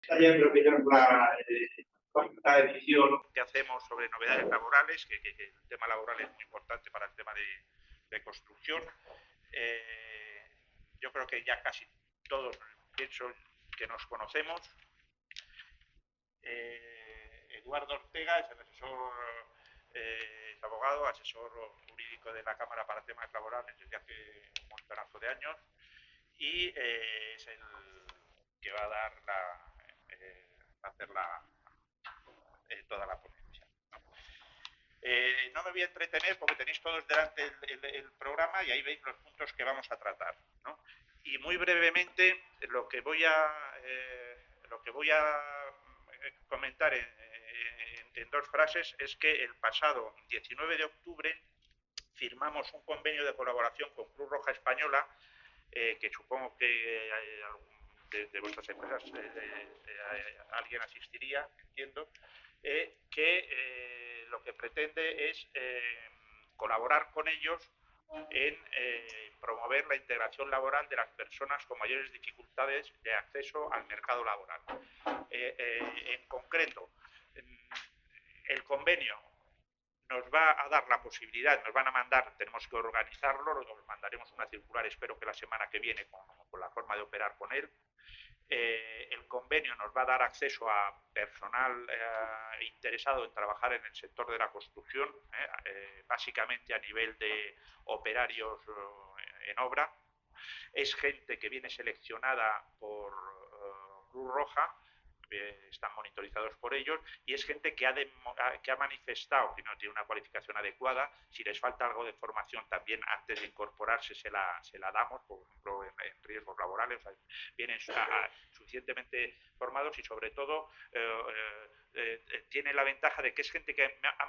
También creo que ya es la edición que hacemos sobre novedades laborales, que el tema laboral es muy importante para el tema de construcción. Yo creo que ya casi todos pienso que nos conocemos. Eduardo Ortega es el asesor, es abogado, asesor jurídico de la Cámara para temas laborales desde hace un montonazo de años y es el que va a dar toda la ponencia. No me voy a entretener porque tenéis todos delante el programa y ahí veis los puntos que vamos a tratar, ¿no? Y muy brevemente lo que voy a comentar en dos frases es que el pasado 19 de octubre firmamos un convenio de colaboración con Cruz Roja Española, que supongo que de vuestras empresas alguien asistiría, entiendo, que lo que pretende es colaborar con ellos en promover la integración laboral de las personas con mayores dificultades de acceso al mercado laboral. En concreto, el convenio nos va a dar la posibilidad, nos van a mandar, tenemos que organizarlo, os mandaremos una circular, espero que la semana que viene, con la forma de operar con él. El convenio nos va a dar acceso a personal interesado en trabajar en el sector de la construcción, básicamente a nivel de operarios en obra. Es gente que viene seleccionada por Cruz Roja, están monitorizados por ellos, y es gente que ha manifestado que no tiene una cualificación adecuada. Si les falta algo de formación, también antes de incorporarse se la damos, por ejemplo, en riesgos laborales. O sea, vienen suficientemente formados y, sobre todo, tiene la ventaja de que es gente que ha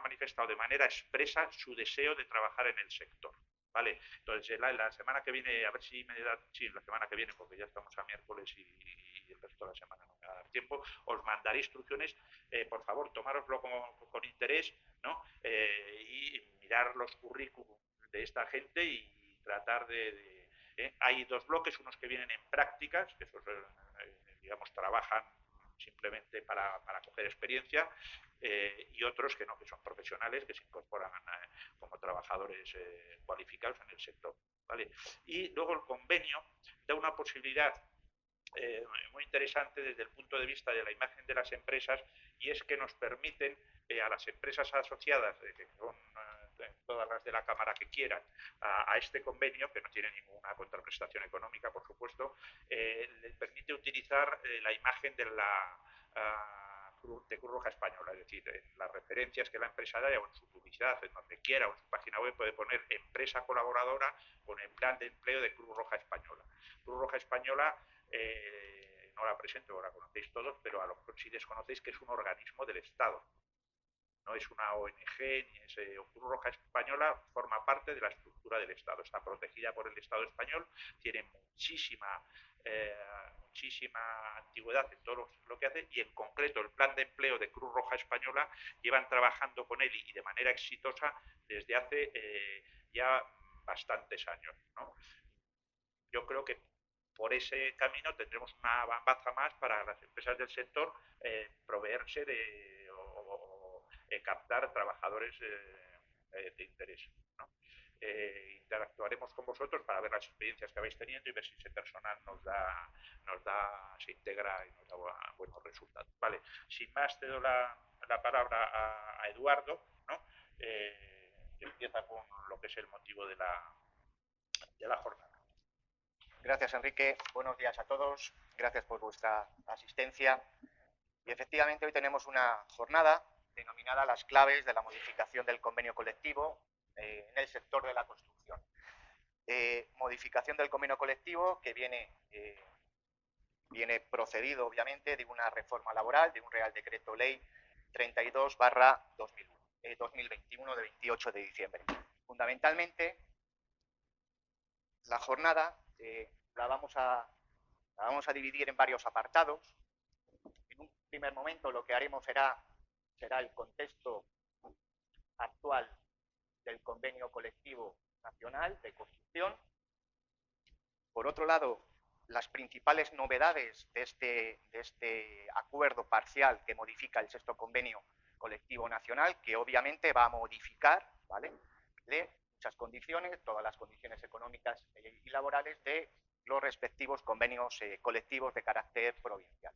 manifestado de manera expresa su deseo de trabajar en el sector. Vale, entonces la semana que viene, a ver si me da, sí, la semana que viene, porque ya estamos a miércoles y el resto de la semana no me va a dar tiempo, os mandaré instrucciones, por favor, tomároslo con interés, ¿no? Y mirar los currículum de esta gente y tratar hay dos bloques, unos que vienen en prácticas, que esos, digamos, trabajan simplemente para coger experiencia, y otros que no, que son profesionales, que se incorporan como trabajadores cualificados en el sector, ¿vale? Y luego el convenio da una posibilidad muy interesante desde el punto de vista de la imagen de las empresas, y es que nos permiten a las empresas asociadas, que son todas las de la Cámara que quieran, a este convenio, que no tiene ninguna contraprestación económica, por supuesto, les permite utilizar la imagen de Cruz Roja Española, es decir, en las referencias que la empresa da o en su publicidad, en donde quiera, o en su página web, puede poner empresa colaboradora con el plan de empleo de Cruz Roja Española. Cruz Roja Española, no la presento, la conocéis todos, pero a lo mejor si desconocéis que es un organismo del Estado. No es una ONG, ni es Cruz Roja Española, forma parte de la estructura del Estado, está protegida por el Estado español, tiene muchísima antigüedad en todo lo que hace, y en concreto el plan de empleo de Cruz Roja Española llevan trabajando con él y de manera exitosa desde hace ya bastantes años, ¿no? Yo creo que por ese camino tendremos una baza más para las empresas del sector proveerse o captar trabajadores de interés, ¿no? Interactuaremos con vosotros para ver las experiencias que vais teniendo y ver si ese personal se integra y nos da buenos resultados. Vale, sin más te doy la palabra a Eduardo, ¿no? Que empieza con lo que es el motivo de la jornada. Gracias, Enrique. Buenos días a todos. Gracias por vuestra asistencia. Y efectivamente hoy tenemos una jornada denominada Las claves de la modificación del convenio colectivo en el sector de la construcción. Modificación del convenio colectivo que viene procedido, obviamente, de una reforma laboral, de un Real Decreto Ley 32/2021 de 28 de diciembre. Fundamentalmente, la jornada la vamos a dividir en varios apartados. En un primer momento lo que haremos será el contexto actual del convenio colectivo nacional de construcción. Por otro lado, las principales novedades de este acuerdo parcial que modifica el sexto convenio colectivo nacional, que obviamente va a modificar, ¿vale?, muchas condiciones, todas las condiciones económicas y laborales de los respectivos convenios colectivos de carácter provincial.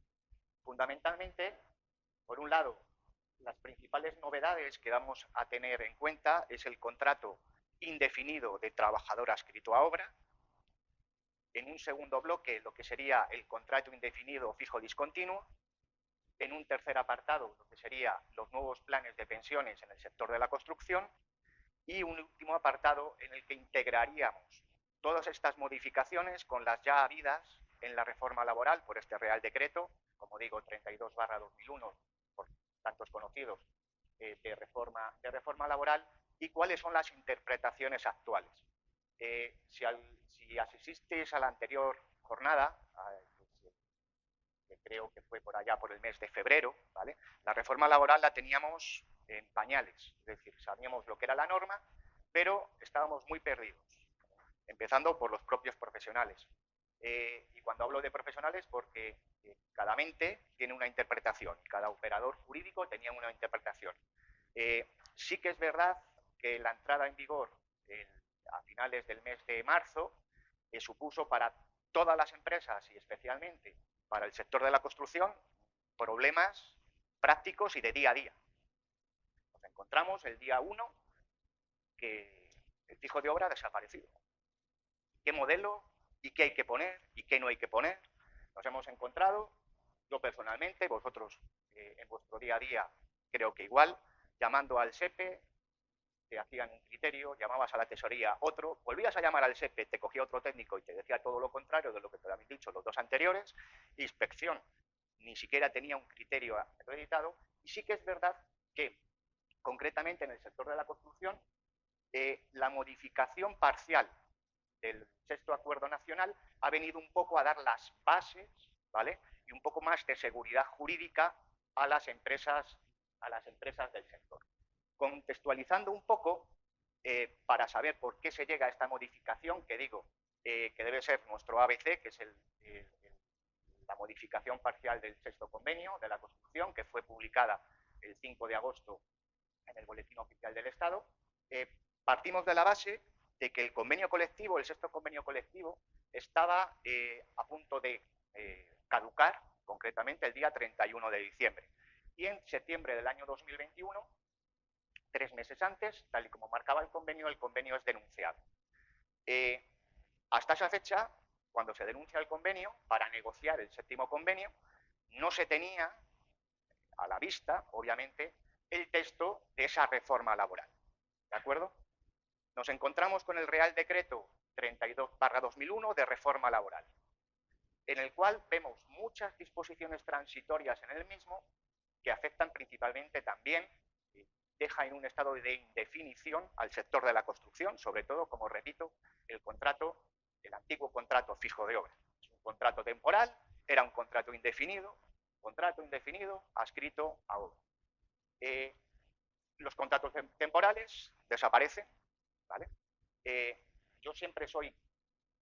Fundamentalmente, por un lado, las principales novedades que vamos a tener en cuenta es el contrato indefinido de trabajador adscrito a obra. En un segundo bloque, lo que sería el contrato indefinido fijo discontinuo. En un tercer apartado, lo que serían los nuevos planes de pensiones en el sector de la construcción. Y un último apartado en el que integraríamos todas estas modificaciones con las ya habidas en la reforma laboral por este Real Decreto, como digo, 32/2001, por tantos conocidos, de reforma laboral, y cuáles son las interpretaciones actuales. Si asististeis a la anterior jornada, que creo que fue por allá por el mes de febrero, ¿vale?, la reforma laboral la teníamos en pañales, es decir, sabíamos lo que era la norma, pero estábamos muy perdidos, empezando por los propios profesionales. Y cuando hablo de profesionales, porque cada mente tiene una interpretación, cada operador jurídico tenía una interpretación. Sí que es verdad que la entrada en vigor a finales del mes de marzo supuso para todas las empresas y especialmente para el sector de la construcción problemas prácticos y de día a día. Nos encontramos el día 1 que el fijo de obra ha desaparecido. ¿Qué modelo y qué hay que poner y qué no hay que poner? Nos hemos encontrado, yo personalmente, vosotros en vuestro día a día creo que igual, llamando al SEPE, te hacían un criterio, llamabas a la tesorería otro, volvías a llamar al SEPE, te cogía otro técnico y te decía todo lo contrario de lo que te habían dicho los dos anteriores. Inspección ni siquiera tenía un criterio acreditado. Y sí que es verdad que, concretamente en el sector de la construcción, la modificación parcial del sexto acuerdo nacional ha venido un poco a dar las bases, ¿vale?, y un poco más de seguridad jurídica a las empresas del sector. Contextualizando un poco, para saber por qué se llega a esta modificación, que digo que debe ser nuestro ABC, que es la modificación parcial del sexto convenio de la construcción, que fue publicada el 5 de agosto en el Boletín Oficial del Estado. Partimos de la base de que el convenio colectivo, el sexto convenio colectivo, estaba a punto de caducar, concretamente el día 31 de diciembre. Y en septiembre del año 2021, 3 meses antes, tal y como marcaba el convenio es denunciado. Hasta esa fecha, cuando se denuncia el convenio, para negociar el séptimo convenio, no se tenía a la vista, obviamente, el texto de esa reforma laboral. ¿De acuerdo? Nos encontramos con el Real Decreto 32/2001 de reforma laboral, en el cual vemos muchas disposiciones transitorias en el mismo que afectan principalmente también, deja en un estado de indefinición al sector de la construcción, sobre todo, como repito, el antiguo contrato fijo de obra. Es un contrato temporal, era un contrato indefinido adscrito a obra. Los contratos temporales desaparecen, ¿vale? Yo siempre soy,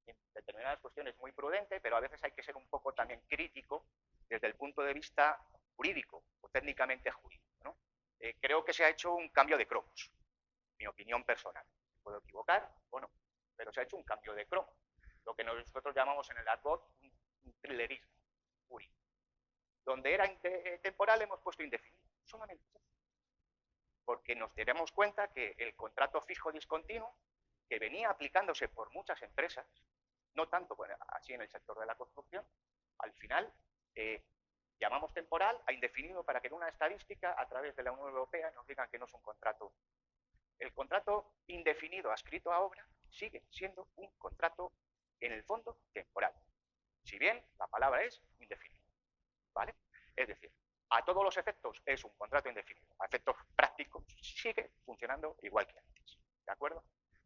en determinadas cuestiones, muy prudente, pero a veces hay que ser un poco también crítico desde el punto de vista jurídico o técnicamente jurídico, ¿no? Creo que se ha hecho un cambio de cromos, mi opinión personal. Puedo equivocar o no, pero se ha hecho un cambio de cromo, lo que nosotros llamamos en el argot un thrillerismo jurídico. Donde era temporal hemos puesto indefinido, solamente eso. Porque nos daremos cuenta que el contrato fijo discontinuo, que venía aplicándose por muchas empresas, no tanto así en el sector de la construcción, al final llamamos temporal a indefinido para que en una estadística, a través de la Unión Europea, nos digan que no es un contrato. El contrato indefinido adscrito a obra sigue siendo un contrato, en el fondo, temporal. Si bien la palabra es indefinido, ¿vale? Es decir, a todos los efectos es un contrato indefinido. A efectos prácticos sigue funcionando igual que antes, ¿de acuerdo?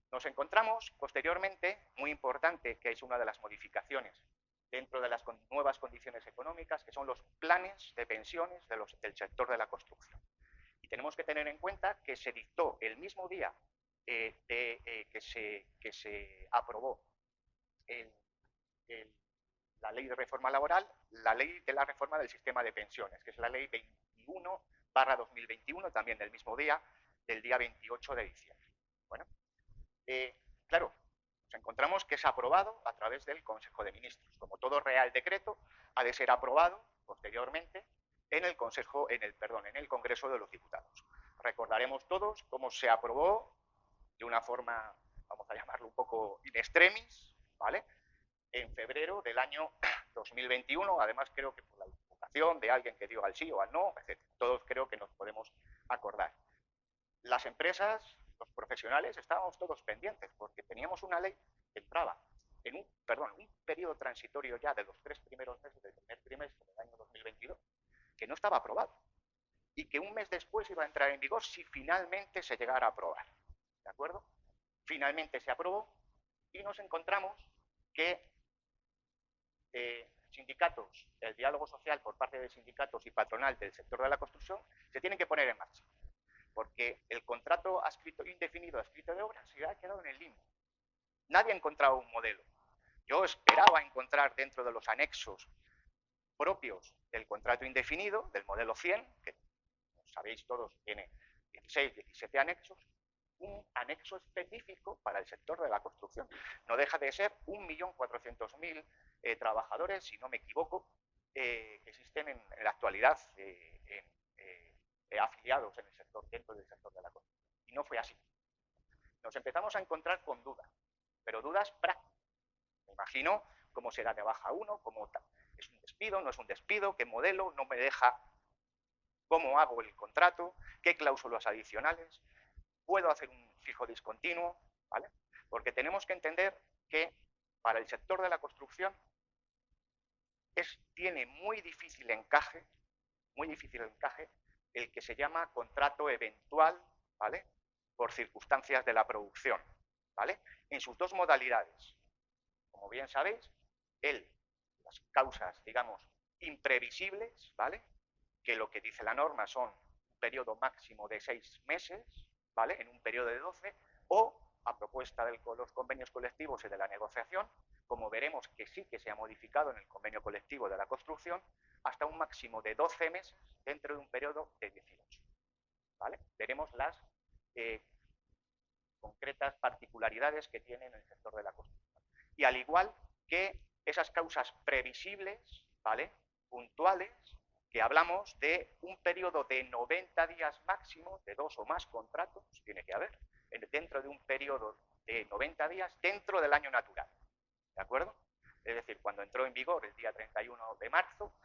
Nos encontramos posteriormente, muy importante, que es una de las modificaciones dentro de las nuevas condiciones económicas, que son los planes de pensiones del sector de la construcción. Y tenemos que tener en cuenta que se dictó el mismo día que se aprobó la ley de reforma laboral, la ley de la reforma del sistema de pensiones, que es la ley 21/2021, también del mismo día, del día 28 de diciembre. Bueno, claro, nos encontramos que es aprobado a través del Consejo de Ministros. Como todo Real Decreto, ha de ser aprobado posteriormente en el Congreso de los Diputados. Recordaremos todos cómo se aprobó de una forma, vamos a llamarlo un poco in extremis, ¿vale? En febrero del año 2021, además creo que por la invocación de alguien que dio al sí o al no, etc. Todos creo que nos podemos acordar. Las empresas, los profesionales, estábamos todos pendientes porque teníamos una ley que entraba en un periodo transitorio ya de los 3 primeros meses del primer trimestre del año 2022, que no estaba aprobado y que un mes después iba a entrar en vigor si finalmente se llegara a aprobar. ¿De acuerdo? Finalmente se aprobó y nos encontramos que sindicatos, el diálogo social por parte de sindicatos y patronal del sector de la construcción se tienen que poner en marcha, porque el contrato adscrito indefinido adscrito de obra se ha quedado en el limbo. Nadie ha encontrado un modelo. Yo esperaba encontrar dentro de los anexos propios del contrato indefinido, del modelo 100, que sabéis todos tiene 16, 17 anexos, un anexo específico para el sector de la construcción. No deja de ser 1.400.000 trabajadores, si no me equivoco, que existen en la actualidad afiliados en el sector, dentro del sector de la construcción. Y no fue así. Nos empezamos a encontrar con dudas, pero dudas prácticas. Me imagino cómo será de baja uno, cómo es un despido, no es un despido, qué modelo, no me deja, cómo hago el contrato, qué cláusulas adicionales, puedo hacer un fijo discontinuo, ¿vale? Porque tenemos que entender que para el sector de la construcción tiene muy difícil encaje el que se llama contrato eventual, ¿vale? Por circunstancias de la producción, ¿vale? En sus dos modalidades. Como bien sabéis, las causas, digamos, imprevisibles, ¿vale? Que lo que dice la norma son un periodo máximo de 6 meses, ¿vale? En un periodo de 12, o a propuesta de los convenios colectivos y de la negociación, como veremos que sí que se ha modificado en el convenio colectivo de la construcción, hasta un máximo de 12 meses dentro de un periodo de 18. ¿Vale? Veremos las concretas particularidades que tiene en el sector de la construcción. Y al igual que esas causas previsibles, ¿vale? Puntuales, que hablamos de un periodo de 90 días máximo, de 2 o más contratos, tiene que haber, dentro de un periodo de 90 días dentro del año natural. ¿De acuerdo? Es decir, cuando entró en vigor el día 31 de marzo,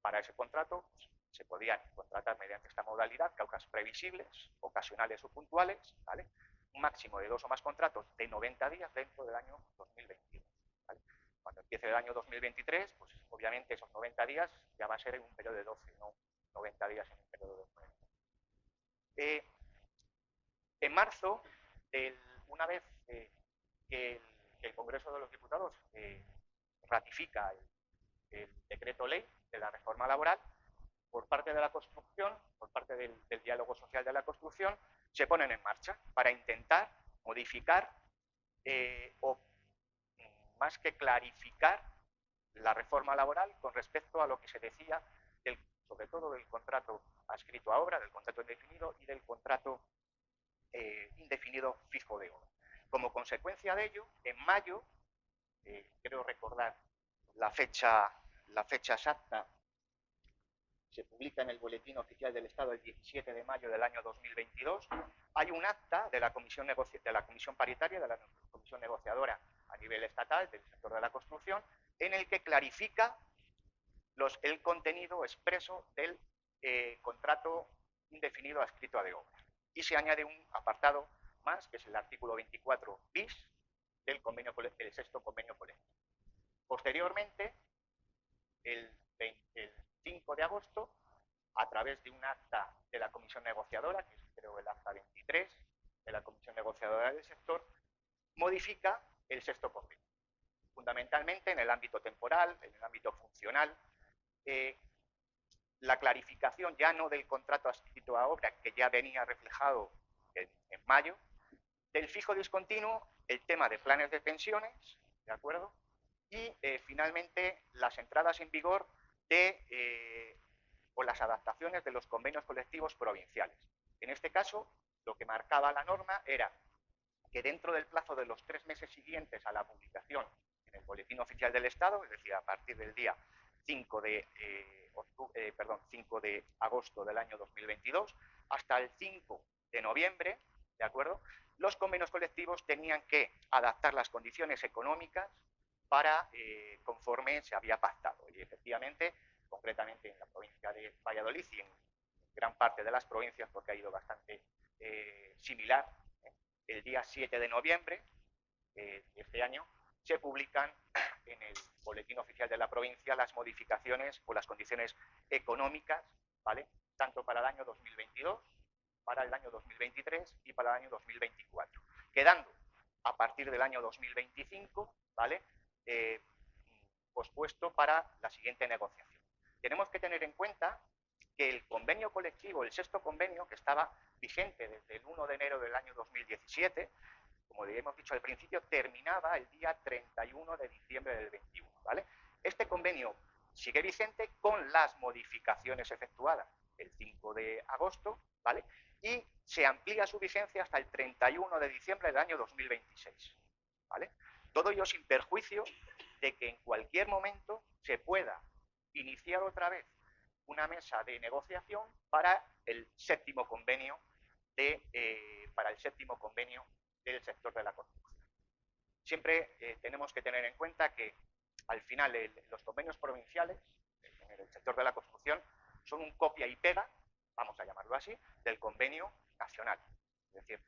para ese contrato se podían contratar mediante esta modalidad causas previsibles, ocasionales o puntuales, ¿vale? Un máximo de 2 o más contratos de 90 días dentro del año 2022. ¿Vale? Cuando empiece el año 2023, pues obviamente esos 90 días ya va a ser en un periodo de 12, no 90 días en un periodo de 9. En marzo, una vez que el Congreso de los Diputados ratifica el decreto ley de la reforma laboral, por parte de la construcción, por parte del diálogo social de la construcción, se ponen en marcha para intentar modificar o más que clarificar la reforma laboral con respecto a lo que se decía sobre todo del contrato adscrito a obra, del contrato indefinido y del contrato indefinido fijo de obra. Como consecuencia de ello, en mayo, creo recordar la fecha exacta, se publica en el Boletín Oficial del Estado el 17 de mayo del año 2022, hay un acta de la Comisión Paritaria, de la Comisión Negociadora a nivel estatal del sector de la construcción, en el que clarifica el contenido expreso del contrato indefinido adscrito a de obra. Y se añade un apartado más, que es el artículo 24 bis del sexto convenio colectivo. Posteriormente, el 5 de agosto, a través de un acta de la Comisión Negociadora, que es creo el acta 23 de la Comisión Negociadora del sector, modifica el sexto convenio. Fundamentalmente en el ámbito temporal, en el ámbito funcional, la clarificación ya no del contrato adscrito a obra, que ya venía reflejado en mayo, del fijo discontinuo, el tema de planes de pensiones, ¿de acuerdo? Y finalmente las entradas en vigor o las adaptaciones de los convenios colectivos provinciales. En este caso, lo que marcaba la norma era que dentro del plazo de los 3 meses siguientes a la publicación en el Boletín Oficial del Estado, es decir, a partir del día 5 de agosto del año 2022 hasta el 5 de noviembre, ¿de acuerdo? Los convenios colectivos tenían que adaptar las condiciones económicas para conforme se había pactado. Y efectivamente, concretamente en la provincia de Valladolid y en gran parte de las provincias, porque ha ido bastante similar, el día 7 de noviembre de este año se publican en el Boletín Oficial de la provincia las modificaciones o las condiciones económicas, ¿vale? Tanto para el año 2022, para el año 2023 y para el año 2024, quedando a partir del año 2025, ¿vale? Pospuesto para la siguiente negociación. Tenemos que tener en cuenta que el convenio colectivo, el sexto convenio, que estaba vigente desde el 1 de enero del año 2017, como le hemos dicho al principio, terminaba el día 31 de diciembre del 21, ¿vale? Este convenio sigue vigente con las modificaciones efectuadas el 5 de agosto, ¿vale? Y se amplía su vigencia hasta el 31 de diciembre del año 2026, ¿vale? Todo ello sin perjuicio de que en cualquier momento se pueda iniciar otra vez una mesa de negociación para el séptimo convenio del sector de la construcción. Siempre tenemos que tener en cuenta que al final los convenios provinciales en el sector de la construcción son un copia y pega, vamos a llamarlo así, del convenio nacional. Es decir,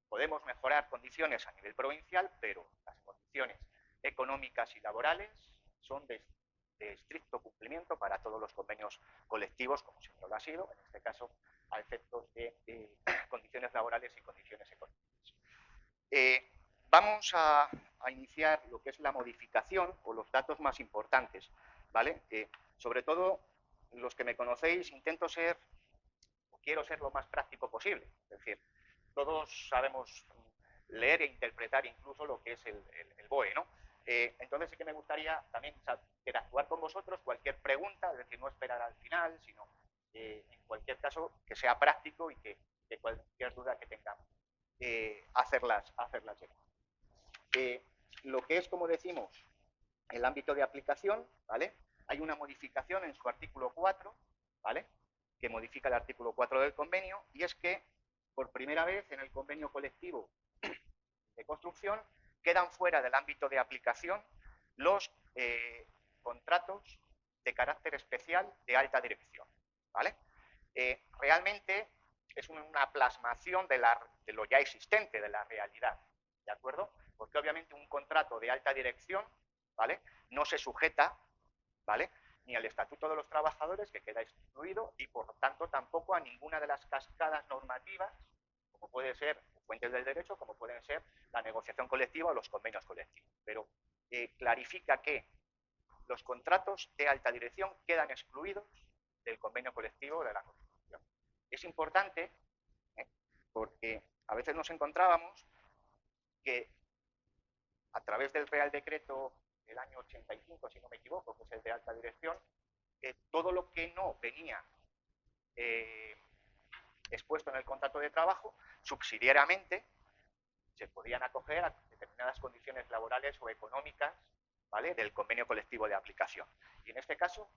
podemos mejorar condiciones a nivel provincial, pero las condiciones económicas y laborales son de estricto cumplimiento para todos los convenios colectivos, como siempre lo ha sido, en este caso a efectos de condiciones laborales y condiciones económicas. Vamos a iniciar lo que es la modificación o los datos más importantes, ¿vale? Sobre todo, los que me conocéis, quiero ser lo más práctico posible. Es decir, todos sabemos leer e interpretar incluso lo que es el BOE, ¿no? Entonces sí que me gustaría también interactuar con vosotros, cualquier pregunta, es decir, no esperar al final, sino en cualquier caso que sea práctico y que cualquier duda que tengamos, hacerlas llegar. Lo que es, como decimos, el ámbito de aplicación, ¿vale? Hay una modificación en su artículo 4, ¿vale? Que modifica el artículo 4 del convenio, y es que por primera vez en el convenio colectivo de construcción quedan fuera del ámbito de aplicación los contratos de carácter especial de alta dirección, ¿vale? Realmente es una plasmación de lo ya existente, de la realidad, ¿de acuerdo? Porque obviamente un contrato de alta dirección, ¿vale? No se sujeta, ¿vale? Ni al Estatuto de los Trabajadores, que queda excluido, y por lo tanto tampoco a ninguna de las cascadas normativas, como puede ser fuentes del derecho, como pueden ser la negociación colectiva o los convenios colectivos. Pero clarifica que los contratos de alta dirección quedan excluidos del convenio colectivo de la construcción. Es importante porque a veces nos encontrábamos que a través del Real Decreto del año 85, si no me equivoco, que es el de alta dirección, todo lo que no venía expuesto en el contrato de trabajo, subsidiariamente se podían acoger a determinadas condiciones laborales o económicas, ¿vale?, del convenio colectivo de aplicación. Y en este caso,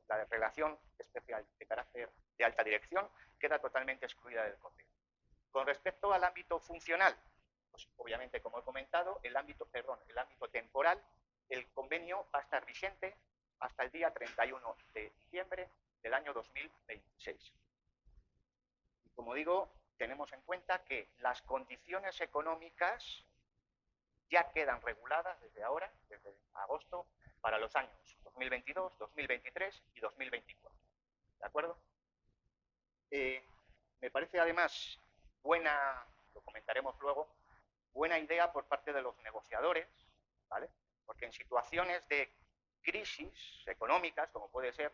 la relación especial de carácter de alta dirección queda totalmente excluida del convenio. Con respecto al ámbito funcional, pues obviamente, como he comentado, el ámbito temporal, el convenio va a estar vigente hasta el día 31 de diciembre del año 2026. Y como digo, tenemos en cuenta que las condiciones económicas ya quedan reguladas desde ahora, desde agosto, para los años 2022, 2023 y 2024. ¿De acuerdo? Me parece además buena, lo comentaremos luego, buena idea por parte de los negociadores, ¿vale? Porque en situaciones de crisis económicas, como puede ser,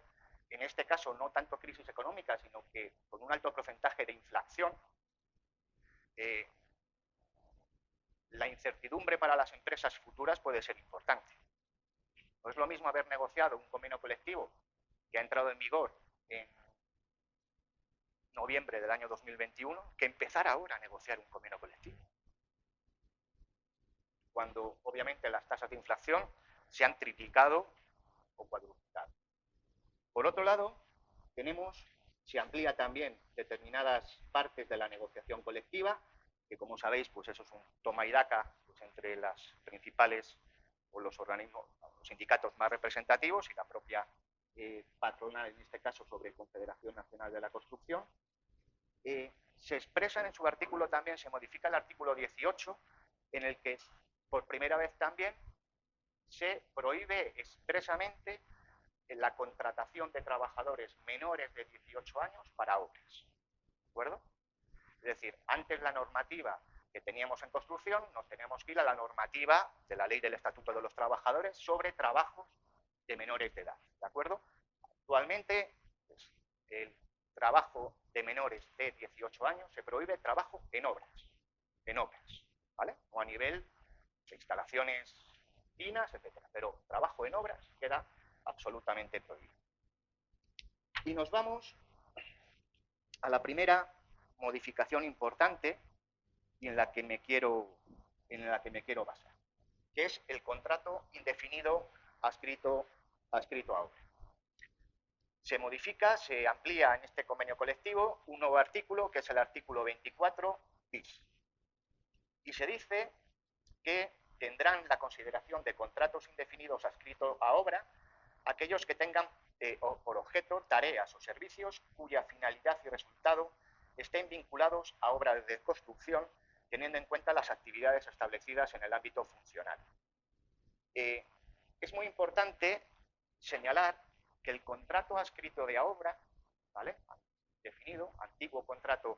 en este caso, no tanto crisis económica, sino que con un alto porcentaje de inflación, la incertidumbre para las empresas futuras puede ser importante. No es lo mismo haber negociado un convenio colectivo que ha entrado en vigor en noviembre del año 2021 que empezar ahora a negociar un convenio colectivo, cuando obviamente las tasas de inflación se han triplicado o cuadruplicado. Por otro lado, se amplía también determinadas partes de la negociación colectiva, que como sabéis, pues eso es un toma y daca pues, entre las principales o los organismos, los sindicatos más representativos y la propia patronal, en este caso sobre Confederación Nacional de la Construcción. Se expresan en su artículo también, se modifica el artículo 18, en el que por primera vez también se prohíbe expresamente la contratación de trabajadores menores de 18 años para obras. ¿De acuerdo? Es decir, antes la normativa que teníamos en construcción, nos teníamos que ir a la normativa de la Ley del Estatuto de los Trabajadores sobre trabajos de menores de edad. ¿De acuerdo? Actualmente, pues, el trabajo de menores de 18 años se prohíbe trabajo en obras, ¿vale? O a nivel de instalaciones finas, etcétera. Pero trabajo en obras queda absolutamente prohibido. Y nos vamos a la primera modificación importante y en la que me quiero basar, que es el contrato indefinido adscrito a obra. Se modifica, se amplía en este convenio colectivo un nuevo artículo, que es el artículo 24 bis. Y se dice que tendrán la consideración de contratos indefinidos adscritos a obra aquellos que tengan por objeto tareas o servicios cuya finalidad y resultado estén vinculados a obras de construcción, teniendo en cuenta las actividades establecidas en el ámbito funcional. Es muy importante señalar que el contrato adscrito de a obra, ¿vale? Definido, antiguo contrato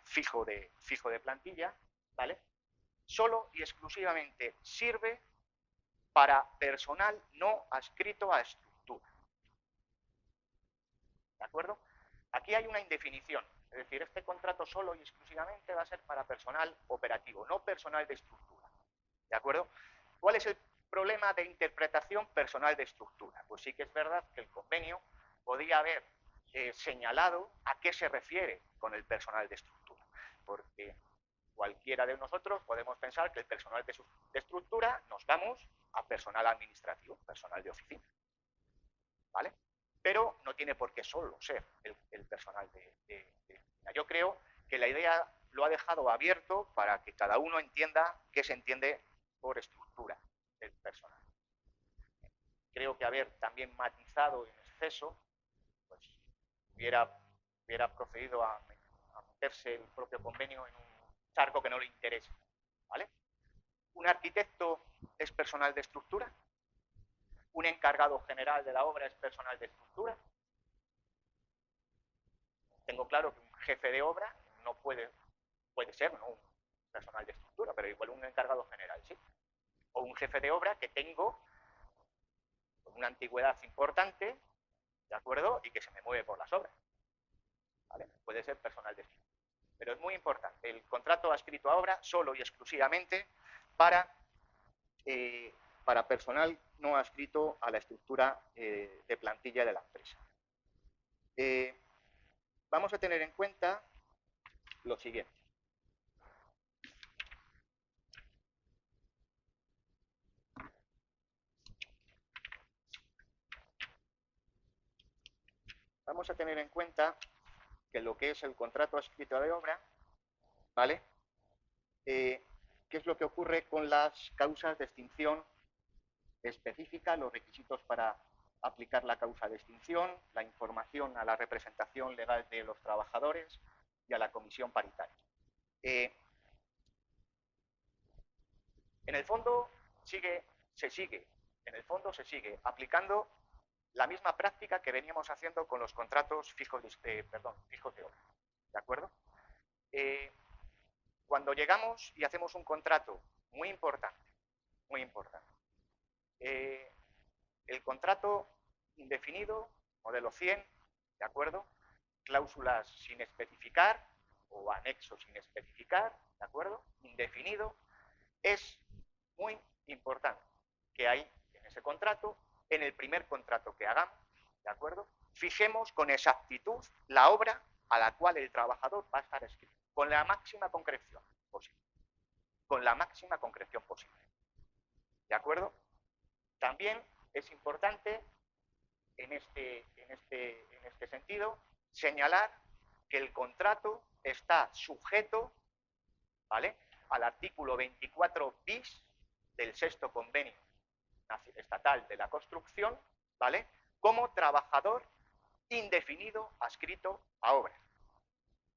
fijo de plantilla, ¿vale? Solo y exclusivamente sirve para personal no adscrito a estructura. ¿De acuerdo? Aquí hay una indefinición, es decir, este contrato solo y exclusivamente va a ser para personal operativo, no personal de estructura. ¿De acuerdo? ¿Cuál es el problema de interpretación personal de estructura? Pues sí que es verdad que el convenio podía haber señalado a qué se refiere con el personal de estructura, porque cualquiera de nosotros podemos pensar que el personal de estructura nos vamos a personal administrativo, personal de oficina, ¿vale? Pero no tiene por qué solo ser el personal de oficina. Yo creo que la idea lo ha dejado abierto para que cada uno entienda qué se entiende por estructura del personal. Creo que haber también matizado en exceso, pues hubiera procedido a meterse el propio convenio en un charco que no le interesa, ¿vale? Un arquitecto es personal de estructura, un encargado general de la obra es personal de estructura. Tengo claro que un jefe de obra no puede ser, ¿no?, un personal de estructura, pero igual un encargado general, sí. O un jefe de obra que tengo con una antigüedad importante, ¿de acuerdo? Y que se me mueve por las obras, ¿vale? Puede ser personal de estructura. Pero es muy importante, el contrato adscrito a obra solo y exclusivamente para personal no adscrito a la estructura de plantilla de la empresa. Vamos a tener en cuenta lo siguiente. Vamos a tener en cuenta que lo que es el contrato adscrito de obra, ¿vale? ¿Qué es lo que ocurre con las causas de extinción específica, los requisitos para aplicar la causa de extinción, la información a la representación legal de los trabajadores y a la comisión paritaria? En el fondo se sigue aplicando la misma práctica que veníamos haciendo con los contratos fijos de obra, ¿de acuerdo? Cuando llegamos y hacemos un contrato muy importante, el contrato indefinido, modelo 100, ¿de acuerdo? Cláusulas sin especificar o anexos sin especificar, ¿de acuerdo? Indefinido, es muy importante. que hay en ese contrato, en el primer contrato que hagamos, ¿de acuerdo? Fijemos con exactitud la obra a la cual el trabajador va a estar escrito, con la máxima concreción posible. Con la máxima concreción posible. ¿De acuerdo? También es importante en este sentido señalar que el contrato está sujeto, ¿vale?, al artículo 24 bis del sexto convenio estatal de la construcción, ¿vale?, como trabajador indefinido adscrito a obra.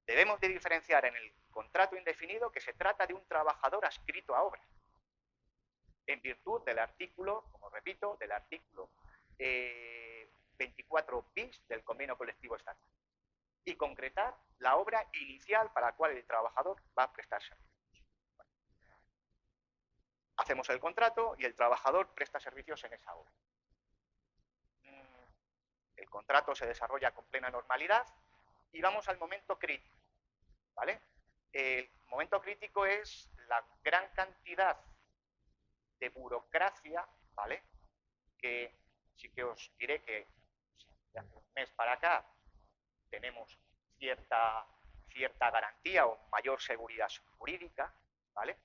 Debemos de diferenciar en el contrato indefinido que se trata de un trabajador adscrito a obra, en virtud del artículo, como repito, del artículo 24 bis del convenio colectivo estatal, y concretar la obra inicial para la cual el trabajador va a prestar servicios. Bueno, hacemos el contrato y el trabajador presta servicios en esa obra. El contrato se desarrolla con plena normalidad y vamos al momento crítico, ¿vale? El momento crítico es la gran cantidad de burocracia, ¿vale?, que sí que os diré que de hace un mes para acá tenemos cierta garantía o mayor seguridad jurídica, ¿vale?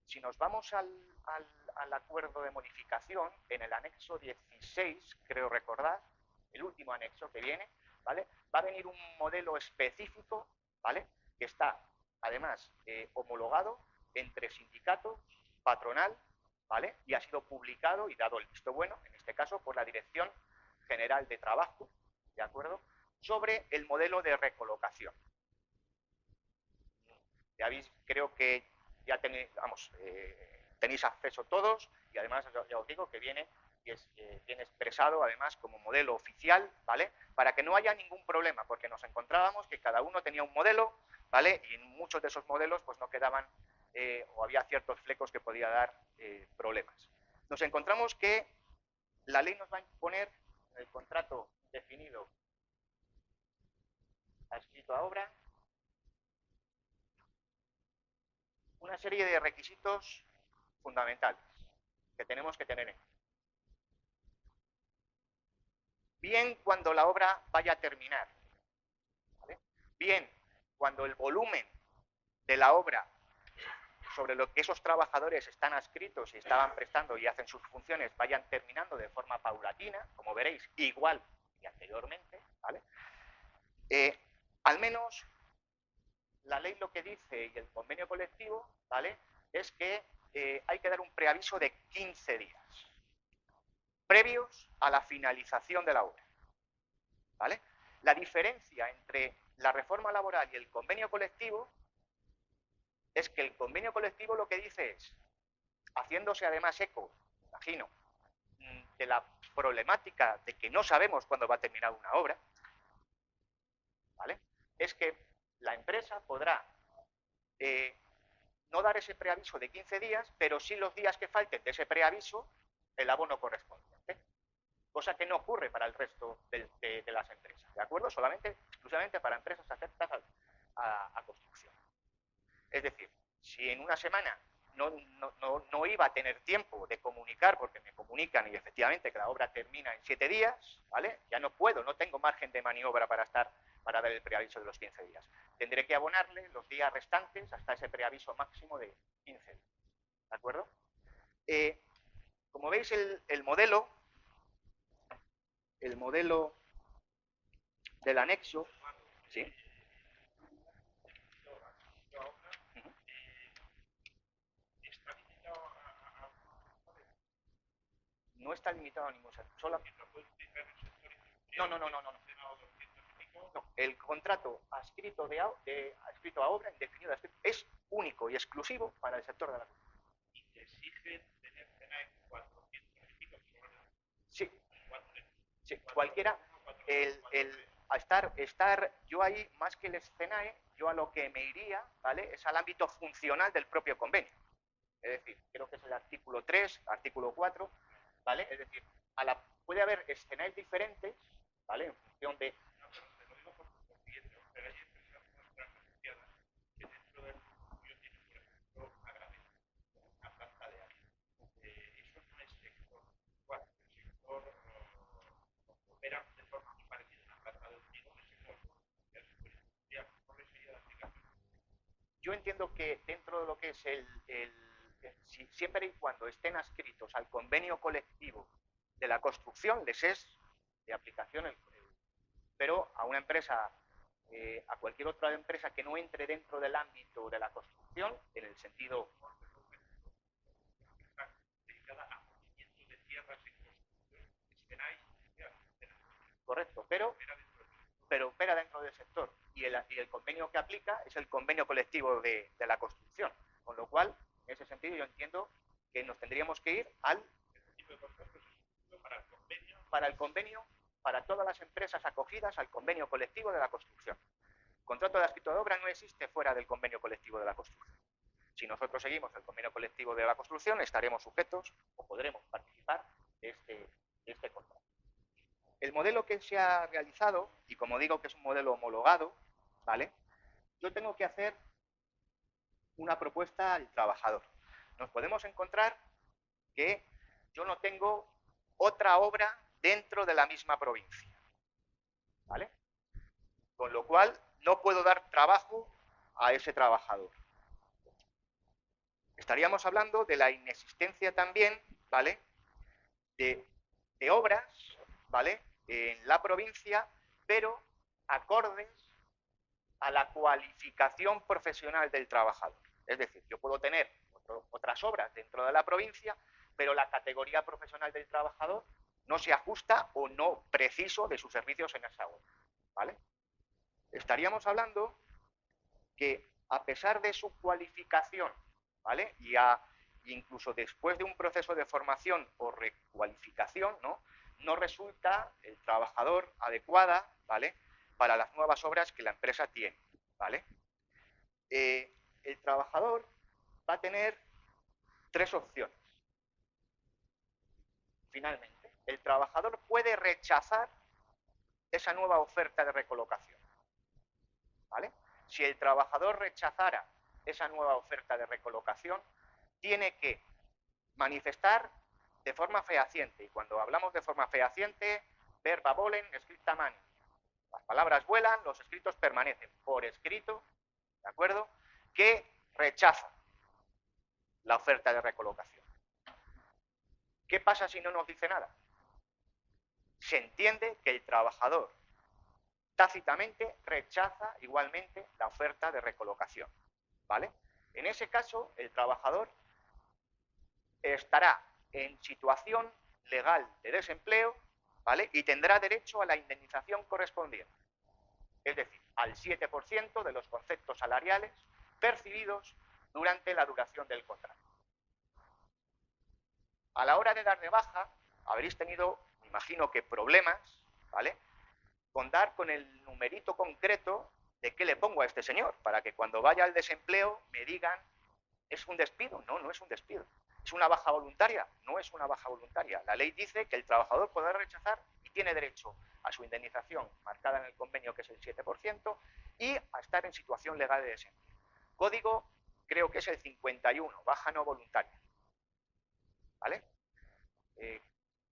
Si nos vamos al acuerdo de modificación, en el anexo 16, creo recordar, el último anexo que viene, ¿vale?, va a venir un modelo específico, ¿vale?, que está además homologado entre sindicatos, patronal, ¿vale?, y ha sido publicado y dado el visto bueno, en este caso por la Dirección General de Trabajo, ¿de acuerdo?, sobre el modelo de recolocación. Ya veis, creo que ya tenéis, tenéis acceso todos y además ya os digo que viene expresado además como modelo oficial, ¿vale?, para que no haya ningún problema, porque nos encontrábamos que cada uno tenía un modelo, ¿vale?, y en muchos de esos modelos pues no quedaban o había ciertos flecos que podía dar problemas. Nos encontramos que la ley nos va a imponer el contrato definido adscrito a obra una serie de requisitos fundamentales que tenemos que tener en cuenta. Bien cuando la obra vaya a terminar, ¿vale?, bien cuando el volumen de la obra sobre lo que esos trabajadores están adscritos y estaban prestando y hacen sus funciones vayan terminando de forma paulatina, como veréis, igual que anteriormente, ¿vale? Al menos la ley lo que dice y el convenio colectivo, ¿vale?, es que hay que dar un preaviso de 15 días previos a la finalización de la obra, ¿vale? La diferencia entre la reforma laboral y el convenio colectivo es que el convenio colectivo lo que dice es, haciéndose además eco, imagino, de la problemática de que no sabemos cuándo va a terminar una obra, ¿vale?, es que la empresa podrá no dar ese preaviso de 15 días, pero sí los días que falten de ese preaviso, el abono correspondiente. Cosa que no ocurre para el resto de las empresas, ¿de acuerdo? Exclusivamente para empresas afectas a construcción. Es decir, si en una semana no iba a tener tiempo de comunicar, porque me comunican y efectivamente que la obra termina en 7 días, ¿vale?, ya no puedo, no tengo margen de maniobra para dar el preaviso de los 15 días. Tendré que abonarle los días restantes hasta ese preaviso máximo de 15 días, ¿de acuerdo? Como veis, el modelo del anexo, ¿sí? No está limitado a ningún sector. No, el contrato adscrito a obra, indefinido, es único y exclusivo para el sector de la construcción. ¿Y te exigen tener CENAE 400 requisitos? Sí, sí, cualquiera. Estar yo ahí, más que el SCENAE, yo a lo que me iría, ¿vale?, es al ámbito funcional del propio convenio. Es decir, creo que es el artículo 3, artículo 4, ¿vale? Es decir, puede haber escenarios diferentes, ¿vale?, en función de... No, pero te lo digo por lo siguiente, pero hay empresas nuestras asociadas que dentro del estudio tienen, por ejemplo, una granera, una planta de aire. Eso todo lo que es siempre y cuando estén adscritos al convenio colectivo de la construcción, les es de aplicación pero a una empresa, a cualquier otra empresa que no entre dentro del ámbito de la construcción, en el sentido correcto, pero opera dentro del sector. Y el convenio que aplica es el convenio colectivo de la construcción. Con lo cual, en ese sentido, yo entiendo que nos tendríamos que ir para el convenio, para todas las empresas acogidas al convenio colectivo de la construcción. El contrato de adscrito de obra no existe fuera del convenio colectivo de la construcción. Si nosotros seguimos el convenio colectivo de la construcción, estaremos sujetos o podremos participar de este contrato. El modelo que se ha realizado, y como digo que es un modelo homologado, ¿vale? Yo tengo que hacer una propuesta al trabajador. Nos podemos encontrar que yo no tengo otra obra dentro de la misma provincia, ¿vale? Con lo cual no puedo dar trabajo a ese trabajador. Estaríamos hablando de la inexistencia también, ¿vale? De obras, ¿vale? En la provincia, pero acordes a la cualificación profesional del trabajador. Es decir, yo puedo tener otras obras dentro de la provincia, pero la categoría profesional del trabajador no se ajusta o no preciso de sus servicios en esa obra, ¿vale? Estaríamos hablando que a pesar de su cualificación, ¿vale? Y incluso después de un proceso de formación o recualificación, no resulta el trabajador adecuada, ¿vale? Para las nuevas obras que la empresa tiene, ¿vale? El trabajador va a tener tres opciones. Finalmente, el trabajador puede rechazar esa nueva oferta de recolocación, ¿vale? Si el trabajador rechazara esa nueva oferta de recolocación, tiene que manifestar de forma fehaciente, y cuando hablamos de forma fehaciente, verba volen, scripta mani. Las palabras vuelan, los escritos permanecen. Por escrito, ¿de acuerdo? Que rechaza la oferta de recolocación. ¿Qué pasa si no nos dice nada? Se entiende que el trabajador tácitamente rechaza igualmente la oferta de recolocación, ¿vale? En ese caso, el trabajador estará en situación legal de desempleo, ¿vale? Y tendrá derecho a la indemnización correspondiente, es decir, al 7% de los conceptos salariales percibidos durante la duración del contrato. A la hora de dar de baja, habréis tenido, me imagino que problemas, ¿vale? Con dar con el numerito concreto de qué le pongo a este señor, para que cuando vaya al desempleo me digan, ¿es un despido? No, no es un despido. ¿Es una baja voluntaria? No es una baja voluntaria. La ley dice que el trabajador podrá rechazar y tiene derecho a su indemnización marcada en el convenio, que es el 7%, y a estar en situación legal de desempleo. Código creo que es el 51, baja no voluntaria. ¿Vale?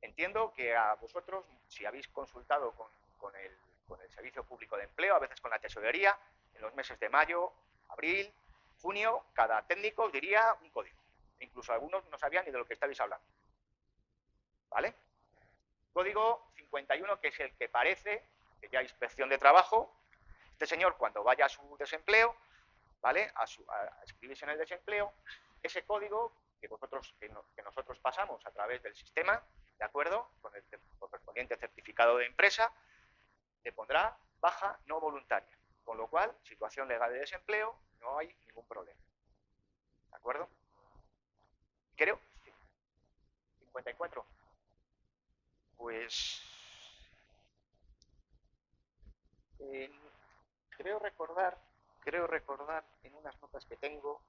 Entiendo que a vosotros, si habéis consultado con el Servicio Público de Empleo, a veces con la Tesorería, en los meses de mayo, abril, junio, cada técnico os diría un código. Incluso algunos no sabían ni de lo que estabais hablando. ¿Vale? Código 51, que es el que parece que ya inspección de trabajo. Este señor, cuando vaya a su desempleo, ¿vale? A inscribirse en el desempleo, ese código que nosotros pasamos a través del sistema, ¿de acuerdo? Con el correspondiente certificado de empresa, te pondrá baja no voluntaria. Con lo cual, situación legal de desempleo, no hay ningún problema. ¿De acuerdo? Creo. 54. Pues. Creo recordar en unas notas que tengo.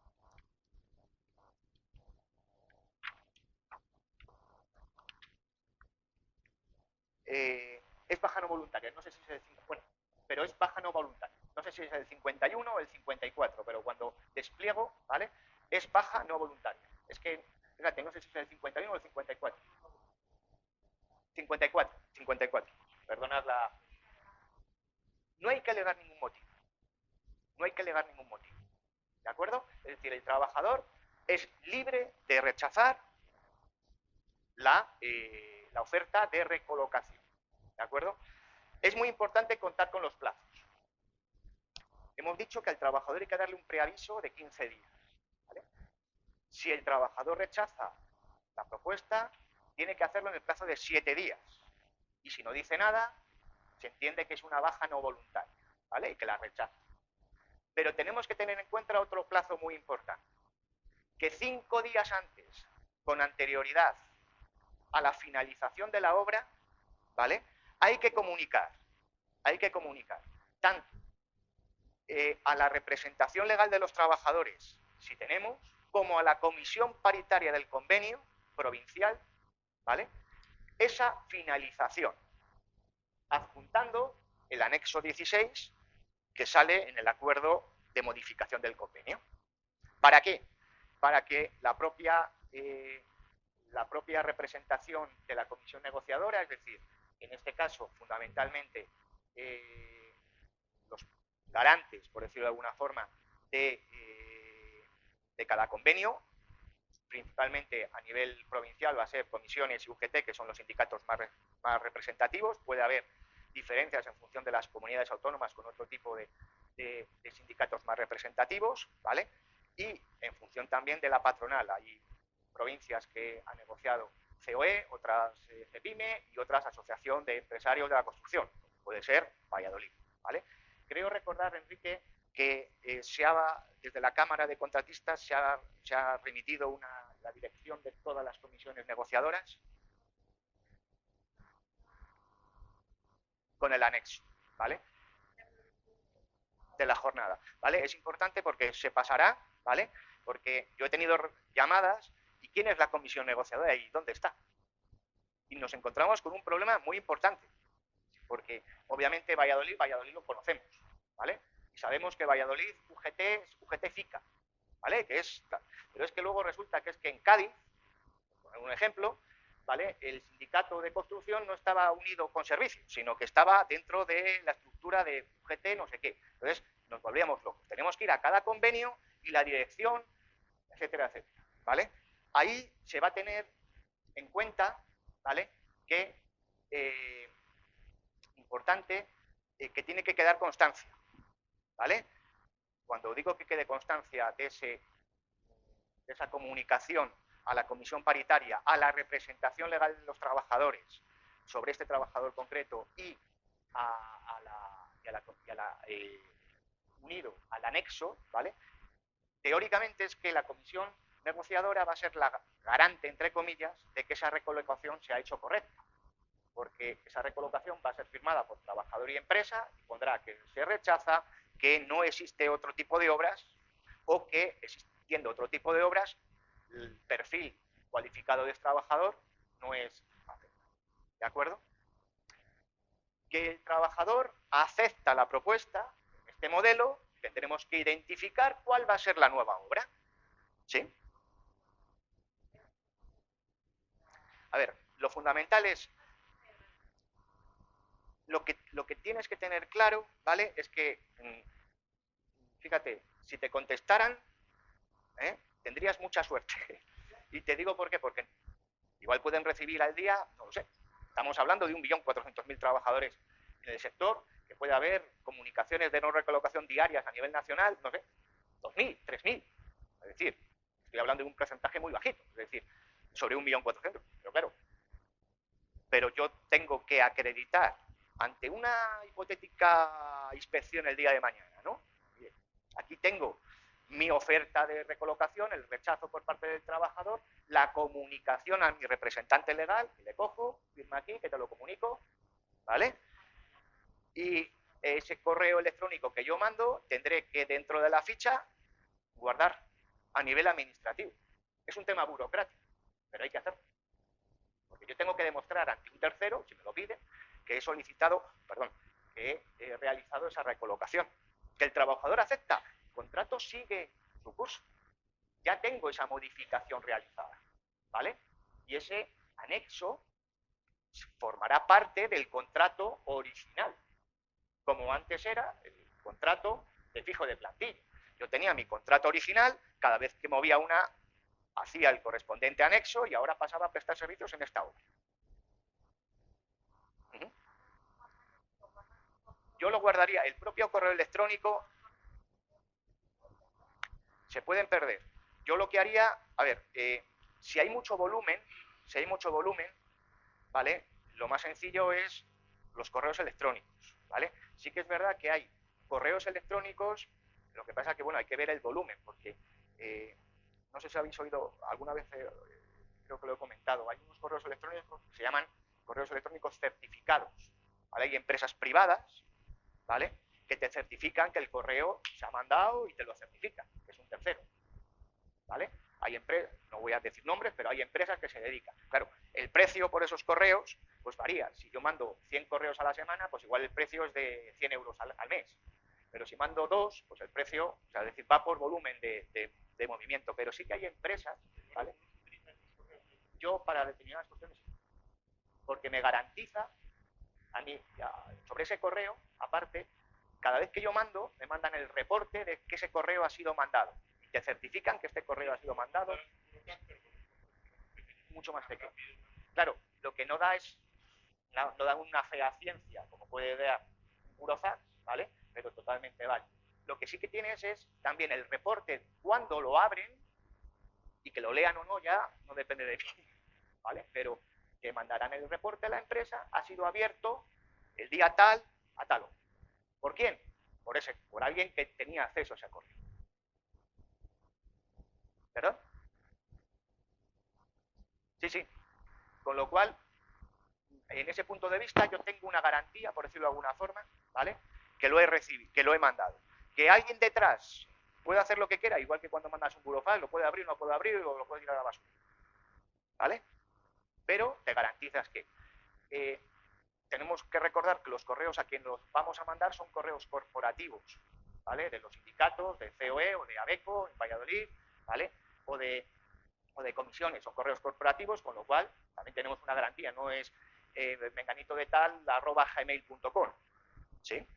Es baja no voluntaria, no sé si es el 50, bueno, pero es baja no voluntaria. No sé si es el 51 o el 54, pero cuando despliego, ¿vale? Es baja no voluntaria. Es que, fíjate, no sé si es el 51 o el 54. 54. Perdonad la. No hay que alegar ningún motivo. No hay que alegar ningún motivo. ¿De acuerdo? Es decir, el trabajador es libre de rechazar la oferta de recolocación. ¿De acuerdo? Es muy importante contar con los plazos. Hemos dicho que al trabajador hay que darle un preaviso de 15 días. ¿Vale? Si el trabajador rechaza la propuesta, tiene que hacerlo en el plazo de 7 días. Y si no dice nada, se entiende que es una baja no voluntaria, ¿vale? Y que la rechaza. Pero tenemos que tener en cuenta otro plazo muy importante, que 5 días antes, con anterioridad a la finalización de la obra, ¿vale? Hay que comunicar tanto a la representación legal de los trabajadores, si tenemos, como a la comisión paritaria del convenio provincial, ¿vale? Esa finalización, adjuntando el anexo 16 que sale en el acuerdo de modificación del convenio. ¿Para qué? Para que la propia representación de la comisión negociadora, es decir, en este caso, fundamentalmente, los garantes, por decirlo de alguna forma, de cada convenio, principalmente a nivel provincial va a ser comisiones y UGT, que son los sindicatos más representativos. Puede haber diferencias en función de las comunidades autónomas con otro tipo de sindicatos más representativos, ¿vale? Y en función también de la patronal. Hay provincias que han negociado COE, otras CEPIME y otras Asociación de Empresarios de la Construcción. Puede ser Valladolid, ¿vale? Creo recordar, Enrique, que desde la Cámara de Contratistas se ha remitido la dirección de todas las comisiones negociadoras con el anexo, ¿vale? De la jornada, ¿vale? Es importante porque se pasará, ¿vale? Porque yo he tenido llamadas y ¿quién es la comisión negociadora y dónde está? Y nos encontramos con un problema muy importante, porque obviamente Valladolid lo conocemos, ¿vale? Y sabemos que Valladolid UGT es UGT FICA, ¿vale? Pero es que luego resulta que es que en Cádiz, por poner un ejemplo, ¿vale? El sindicato de construcción no estaba unido con servicios, sino que estaba dentro de la estructura de UGT no sé qué. Entonces nos volvíamos locos. Tenemos que ir a cada convenio y la dirección, etcétera, etcétera, ¿vale? Ahí se va a tener en cuenta, ¿vale? Que importante, que tiene que quedar constancia, ¿vale? Cuando digo que quede constancia de esa comunicación a la comisión paritaria, a la representación legal de los trabajadores sobre este trabajador concreto y unido al anexo, ¿vale? Teóricamente es que la comisión negociadora va a ser la garante, entre comillas, de que esa recolocación se ha hecho correcta, porque esa recolocación va a ser firmada por trabajador y empresa y pondrá que se rechaza, que no existe otro tipo de obras o que existiendo otro tipo de obras el perfil cualificado de trabajador no es fácil. ¿De acuerdo? Que el trabajador acepta la propuesta, este modelo, tendremos que identificar cuál va a ser la nueva obra. ¿Sí? A ver, lo fundamental es lo que tienes que tener claro, ¿vale? Es que, fíjate, si te contestaran, tendrías mucha suerte. Y te digo por qué, porque igual pueden recibir al día, no lo sé, estamos hablando de 1.400.000 trabajadores en el sector, que puede haber comunicaciones de no recolocación diarias a nivel nacional, no sé, 2.000, 3.000. Es decir, estoy hablando de un porcentaje muy bajito, es decir, sobre 1.400.000, pero claro. Pero yo tengo que acreditar ante una hipotética inspección el día de mañana, ¿no? Aquí tengo mi oferta de recolocación, el rechazo por parte del trabajador, la comunicación a mi representante legal, que le cojo, firma aquí, que te lo comunico, ¿vale? Y ese correo electrónico que yo mando tendré que dentro de la ficha guardar a nivel administrativo. Es un tema burocrático, pero hay que hacerlo. Porque yo tengo que demostrar ante un tercero, si me lo piden, que he solicitado, perdón, que he realizado esa recolocación. Que el trabajador acepta, el contrato sigue su curso. Ya tengo esa modificación realizada, ¿vale? Y ese anexo formará parte del contrato original, como antes era el contrato de fijo de plantilla. Yo tenía mi contrato original, cada vez que movía una, hacía el correspondiente anexo y ahora pasaba a prestar servicios en esta obra. Yo lo guardaría, el propio correo electrónico se pueden perder. Yo lo que haría, a ver, si hay mucho volumen, ¿vale? Lo más sencillo es los correos electrónicos, ¿vale? Sí que es verdad que hay correos electrónicos, lo que pasa es que, bueno, hay que ver el volumen, porque no sé si habéis oído alguna vez, creo que lo he comentado, hay unos correos electrónicos que se llaman correos electrónicos certificados, ¿vale? Hay empresas privadas, ¿vale?, que te certifican que el correo se ha mandado y te lo certifican, que es un tercero, ¿vale? Hay empresas, no voy a decir nombres, pero hay empresas que se dedican. Claro, el precio por esos correos pues varía. Si yo mando 100 correos a la semana, pues igual el precio es de 100 euros al mes. Pero si mando 2, pues el precio, o sea, es decir, va por volumen de movimiento. Pero sí que hay empresas, ¿vale? Yo para determinadas cuestiones, porque me garantiza a mí, sobre ese correo, aparte, cada vez que yo mando, me mandan el reporte de que ese correo ha sido mandado. Y te certifican que este correo ha sido mandado mucho más pequeño. Claro, lo que no da es, no da una fehaciencia, como puede dar un burofax, ¿vale? Pero totalmente vale. Lo que sí que tienes es también el reporte cuando lo abren, y que lo lean o no ya no depende de mí, ¿vale? Pero que mandarán el reporte a la empresa, ha sido abierto el día tal a tal hora. ¿Por quién? Por alguien que tenía acceso a ese correo. ¿Perdón? Sí, sí. Con lo cual, en ese punto de vista, yo tengo una garantía, por decirlo de alguna forma, ¿vale? Que lo he recibido, que lo he mandado. Que alguien detrás puede hacer lo que quiera, igual que cuando mandas un burofax, lo puede abrir, no puede abrir, o lo puede tirar a la basura, ¿vale? Pero te garantizas que tenemos que recordar que los correos a quien los vamos a mandar son correos corporativos, ¿vale? De los sindicatos, de COE o de ABECO en Valladolid, ¿vale? O de comisiones o correos corporativos, con lo cual también tenemos una garantía, no es menganito de tal @gmail.com, ¿sí?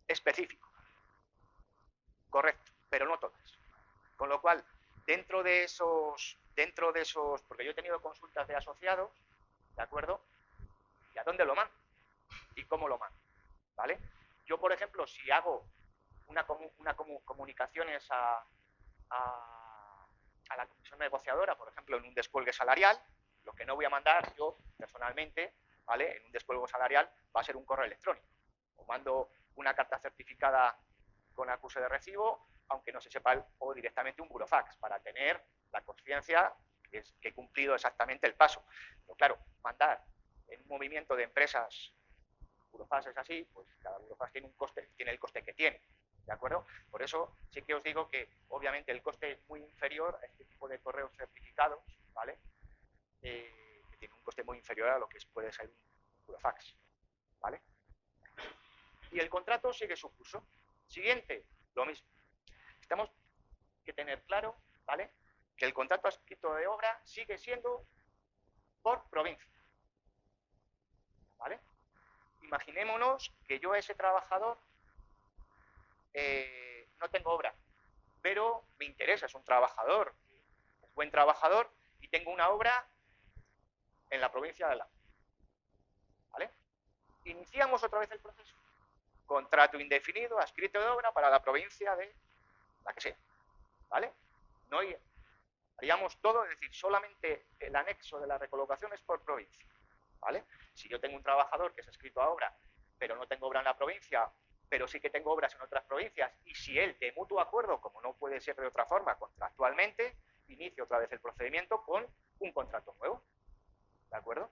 Específico, correcto, pero no todas. Con lo cual, dentro de esos, porque yo he tenido consultas de asociados, ¿de acuerdo? ¿Y a dónde lo mando? ¿Y cómo lo mando? ¿Vale? Yo, por ejemplo, si hago comunicaciones a la comisión negociadora, por ejemplo, en un descuelgue salarial, lo que no voy a mandar yo personalmente, ¿vale?, en un descuelgue salarial va a ser un correo electrónico. O mando una carta certificada con acuse de recibo, aunque no se sepa, o directamente un burofax, para tener la conciencia que he cumplido exactamente el paso. Pero claro, mandar en un movimiento de empresas burofax es así, pues cada burofax tiene un coste, tiene el coste que tiene. ¿De acuerdo? Por eso sí que os digo que obviamente el coste es muy inferior a este tipo de correos certificados, ¿vale? Que tiene un coste muy inferior a lo que puede ser un burofax, ¿vale? Y el contrato sigue su curso. Siguiente, lo mismo. Tenemos que tener claro, ¿vale?, que el contrato adscrito de obra sigue siendo por provincia, ¿vale? Imaginémonos que yo a ese trabajador no tengo obra, pero me interesa, es un trabajador, es buen trabajador, y tengo una obra en la provincia de Álava, ¿vale? Iniciamos otra vez el proceso. Contrato indefinido, adscrito de obra para la provincia de la que sea, ¿vale? No haríamos todo, es decir, solamente el anexo de la recolocación es por provincia, ¿vale? Si yo tengo un trabajador que es adscrito a obra, pero no tengo obra en la provincia, pero sí que tengo obras en otras provincias, y si él, de mutuo acuerdo, como no puede ser de otra forma, contractualmente, inicia otra vez el procedimiento con un contrato nuevo, ¿de acuerdo?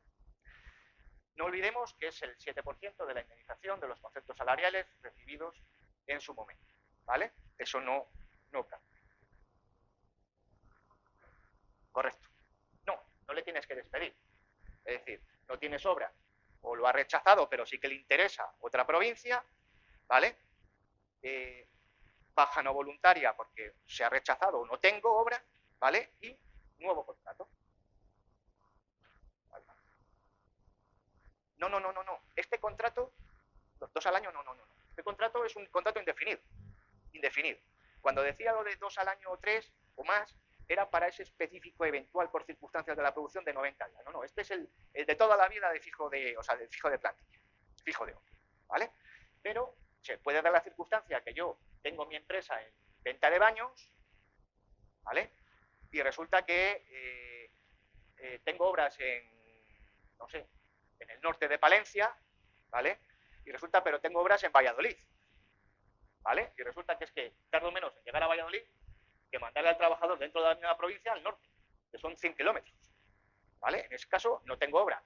No olvidemos que es el 7% de la indemnización de los conceptos salariales recibidos en su momento, ¿vale? Eso no cambia. Correcto. No le tienes que despedir. Es decir, no tienes obra, o lo ha rechazado, pero sí que le interesa otra provincia, ¿vale? Baja no voluntaria porque se ha rechazado o no tengo obra, ¿vale? Y nuevo contrato. No. Este contrato, 2 al año, no. Este contrato es un contrato indefinido. indefinido. Indefinido. Cuando decía lo de 2 al año o 3 o más, era para ese específico eventual por circunstancias de la producción de 90 días. No, este es el de toda la vida de fijo de, o sea, del fijo de plantilla, fijo de obra, ¿vale? Pero se puede dar la circunstancia que yo tengo mi empresa en venta de baños, ¿vale? Y resulta que tengo obras en, no sé, en el norte de Palencia, ¿vale? Y resulta, pero tengo obras en Valladolid, ¿vale? Y resulta que es que tardo menos en llegar a Valladolid que mandarle al trabajador dentro de la misma provincia al norte, que son 100 kilómetros, ¿vale? En ese caso no tengo obra.